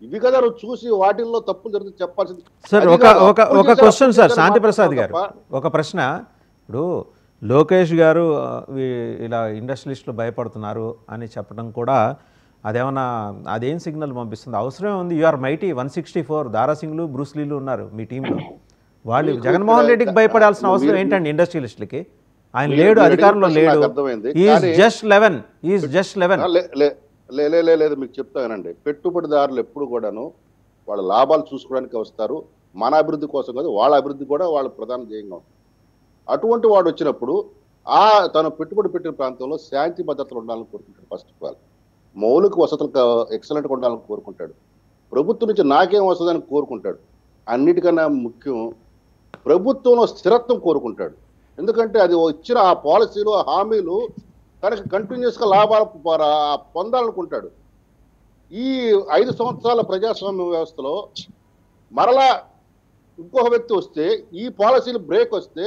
ఇవి కదా నువ్వు చూసి వాటిల్లో తప్పులు జరిగితే చెప్పాల్సింది. సార్ ఒక క్వశ్చన్ సార్, శాంతి ప్రసాద్ గారు ఒక ప్రశ్న. ఇప్పుడు లోకేష్ గారు ఇలా ఇండస్ట్రియలిస్టులు భయపడుతున్నారు అని చెప్పడం కూడా అదేం సిగ్నల్ పంపిస్తుంది? అవసరమే ఉంది. యూఆర్ మైటీ 164 దారాసింగ్లు, బ్రూస్లీలు ఉన్నారు మీ టీంలో. వాళ్ళు జగన్మోహన్ రెడ్డికి భయపడాల్సిన అవసరం ఏంటండి? ఇండస్ట్రియలిస్టులకి ఆయన లేడు, అధికారంలో లేడు. జస్ట్ 11. లేదు, మీకు చెప్తానండి. పెట్టుబడిదారులు ఎప్పుడు కూడాను వాళ్ళ లాభాలు చూసుకోవడానికి వస్తారు. మన అభివృద్ధి కోసం కాదు, వాళ్ళ అభివృద్ధి కూడా వాళ్ళ ప్రధాన ధ్యేయంగా ఉంటుంది. అటువంటి వాడు వచ్చినప్పుడు తను పెట్టుబడి పెట్టిన ప్రాంతంలో శాంతి భద్రతలు ఉండాలని కోరుకుంటాడు. ఫస్ట్ ఆఫ్ ఆల్ మౌలిక వసతులు ఎక్సలెంట్గా ఉండాలని కోరుకుంటాడు. ప్రభుత్వం నుంచి నాకేం వస్తుందని కోరుకుంటాడు. అన్నిటికన్నా ముఖ్యం ప్రభుత్వంలో స్థిరత్వం కోరుకుంటాడు. ఎందుకంటే అది ఇచ్చిన ఆ పాలసీలు, ఆ హామీలు తనకి కంటిన్యూస్గా లాభాలు పొందాలనుకుంటాడు. ఈ 5 సంవత్సరాల ప్రజాస్వామ్య వ్యవస్థలో మరలా ఇంకొక వ్యక్తి వస్తే, ఈ పాలసీలు బ్రేక్ వస్తే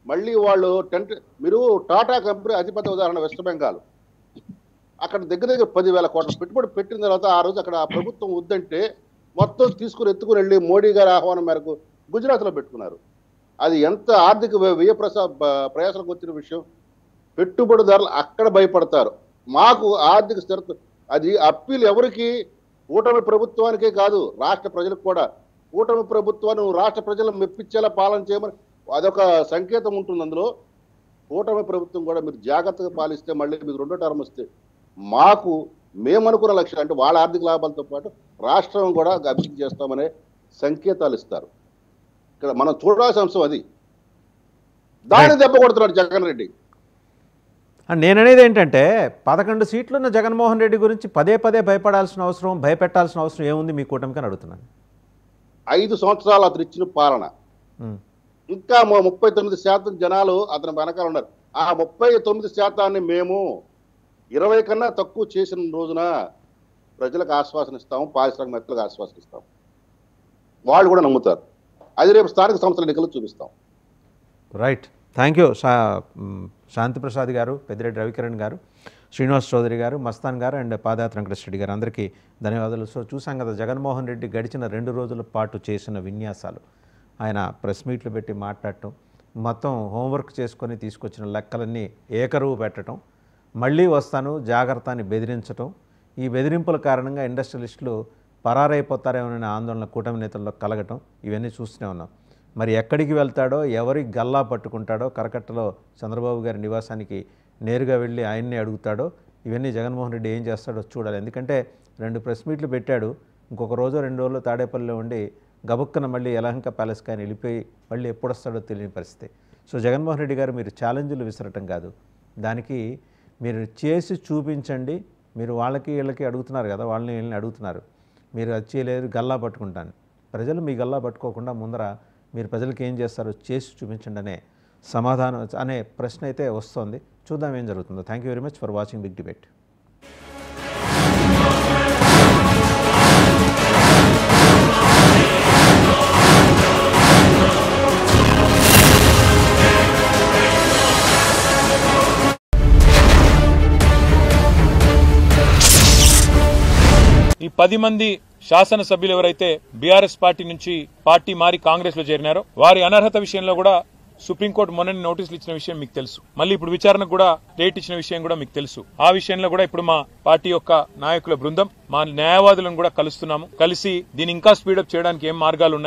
మళ్ళీ వాళ్ళు మీరు టాటా కంపెనీ అతిపెద్ద ఉదాహరణ వెస్ట్ బెంగాల్. అక్కడ దగ్గర 10,000 కోట్ల పెట్టుబడి పెట్టిన తర్వాత ఆ రోజు అక్కడ ప్రభుత్వం వద్దంటే మొత్తం ఎత్తుకుని వెళ్ళి మోడీ గారి ఆహ్వానం మేరకు గుజరాత్లో పెట్టుకున్నారు. అది ఎంత ఆర్థిక వ్యయ ప్రయాసాలకు వచ్చిన విషయం. పెట్టుబడిదారులు అక్కడ భయపడతారు. మాకు ఆర్థిక స్థిరత, అది అప్పీల్ ఎవరికి? కూటమి ప్రభుత్వానికే కాదు, రాష్ట్ర ప్రజలకు కూడా. కూటమి ప్రభుత్వాన్ని రాష్ట్ర ప్రజలను మెప్పించేలా పాలన చేయమని అదొక సంకేతం ఉంటుంది. అందులో కూటమి ప్రభుత్వం కూడా మీరు జాగ్రత్తగా పాలిస్తే మళ్ళీ మీకు 2వ టర్మ్ వస్తే మేమనుకున్న లక్ష్యం అంటే వాళ్ళ ఆర్థిక లాభాలతో పాటు రాష్ట్రం కూడా అభివృద్ధి చేస్తామనే సంకేతాలు ఇస్తారు. ఇక్కడ మనం చూడాల్సిన అంశం అది. దాన్ని దెబ్బ కొడుతున్నాడు జగన్ రెడ్డి. నేననేది ఏంటంటే 11 సీట్లున్న జగన్మోహన్ రెడ్డి గురించి పదే భయపడాల్సిన అవసరం, భయపెట్టాల్సిన అవసరం ఏముంది మీ కూటమికి అని అడుగుతున్నాను. 5 సంవత్సరాలు అతను ఇచ్చిన పాలన, ఇంకా 39% జనాలు అతని వెనకాల ఉన్నారు. ఆ 39% మేము 20 కన్నా తక్కువ చేసిన రోజున ప్రజలకు ఆశ్వాసన ఇస్తాము, పారిశ్రామికవేత్తలకు ఆశ్వాసన ఇస్తాము. వాళ్ళు కూడా నమ్ముతారు. అది రేపు స్థానిక సంస్థల ఎన్నికలు చూపిస్తాం. రైట్, థ్యాంక్ యూ శాంతి ప్రసాద్ గారు, పెద్దిరెడ్డి రవికిరణ్ గారు, శ్రీనివాస్ చౌదరి గారు, మస్తాన్ గారు అండ్ పాదయాత్ర వెంకటరెడ్డి గారు, అందరికీ ధన్యవాదాలు. సో చూసాం కదా జగన్మోహన్ రెడ్డి గడిచిన 2 రోజుల పాటు చేసిన విన్యాసాలు. ఆయన ప్రెస్ మీట్లు పెట్టి మాట్లాడటం, మొత్తం హోంవర్క్ చేసుకొని తీసుకొచ్చిన లెక్కలన్నీ ఏకరువు పెట్టడం, మళ్ళీ వస్తాను జాగ్రత్త అని బెదిరించడం, ఈ బెదిరింపుల కారణంగా ఇండస్ట్రియలిస్టులు పరారైపోతారేమోననే ఆందోళన కూటమి నేతల్లో కలగటం, ఇవన్నీ చూస్తూనే ఉన్నాం. మరి ఎక్కడికి వెళ్తాడో, ఎవరి గల్లా పట్టుకుంటాడో, కరకట్టలో చంద్రబాబు గారి నివాసానికి నేరుగా వెళ్ళి ఆయన్ని అడుగుతాడో, ఇవన్నీ జగన్మోహన్ రెడ్డి ఏం చేస్తాడో చూడాలి. ఎందుకంటే 2 ప్రెస్ మీట్లు పెట్టాడు, ఇంకొక రోజు 2 రోజులు తాడేపల్లిలో ఉండి గబుక్కన మళ్ళీ యలహంక ప్యాలెస్కి ఆయన వెళ్ళిపోయి మళ్ళీ ఎప్పుడు వస్తాడో తెలియని పరిస్థితి. సో జగన్మోహన్ రెడ్డి గారు మీరు ఛాలెంజ్లు విసరటం కాదు, దానికి మీరు చేసి చూపించండి. మీరు వాళ్ళకి వీళ్ళకి అడుగుతున్నారు కదా, వాళ్ళని వీళ్ళని అడుగుతున్నారు. మీరు అది చేయలేరు గల్లా పట్టుకుంటాను. ప్రజలు మీ గల్లా పట్టుకోకుండా ముందర మీరు ప్రజలకు ఏం చేస్తారో చేసి చూపించండి అనే సమాధానం అనే ప్రశ్న అయితే వస్తుంది. చూద్దాం ఏం జరుగుతుందో. Thank you very much for watching big debate. ఈ 10 మంది శాసనసభ్యులు ఎవరైతే బీఆర్ఎస్ పార్టీ నుంచి పార్టీ మారి కాంగ్రెస్ లో చేరినారో వారి అనర్హత విషయంలో కూడా సుప్రీంకోర్టు మొన్న నోటీసులు ఇచ్చిన విషయం మీకు తెలుసు. మళ్ళీ ఇప్పుడు విచారణకు కూడా డేట్ ఇచ్చిన విషయం కూడా మీకు తెలుసు. ఆ విషయంలో కూడా ఇప్పుడు మా పార్టీ యొక్క నాయకుల బృందం మా న్యాయవాదులను కూడా కలుస్తున్నాము. కలిసి దీన్ని ఇంకా స్పీడప్ చేయడానికి ఏం మార్గాలు ఉన్నాయి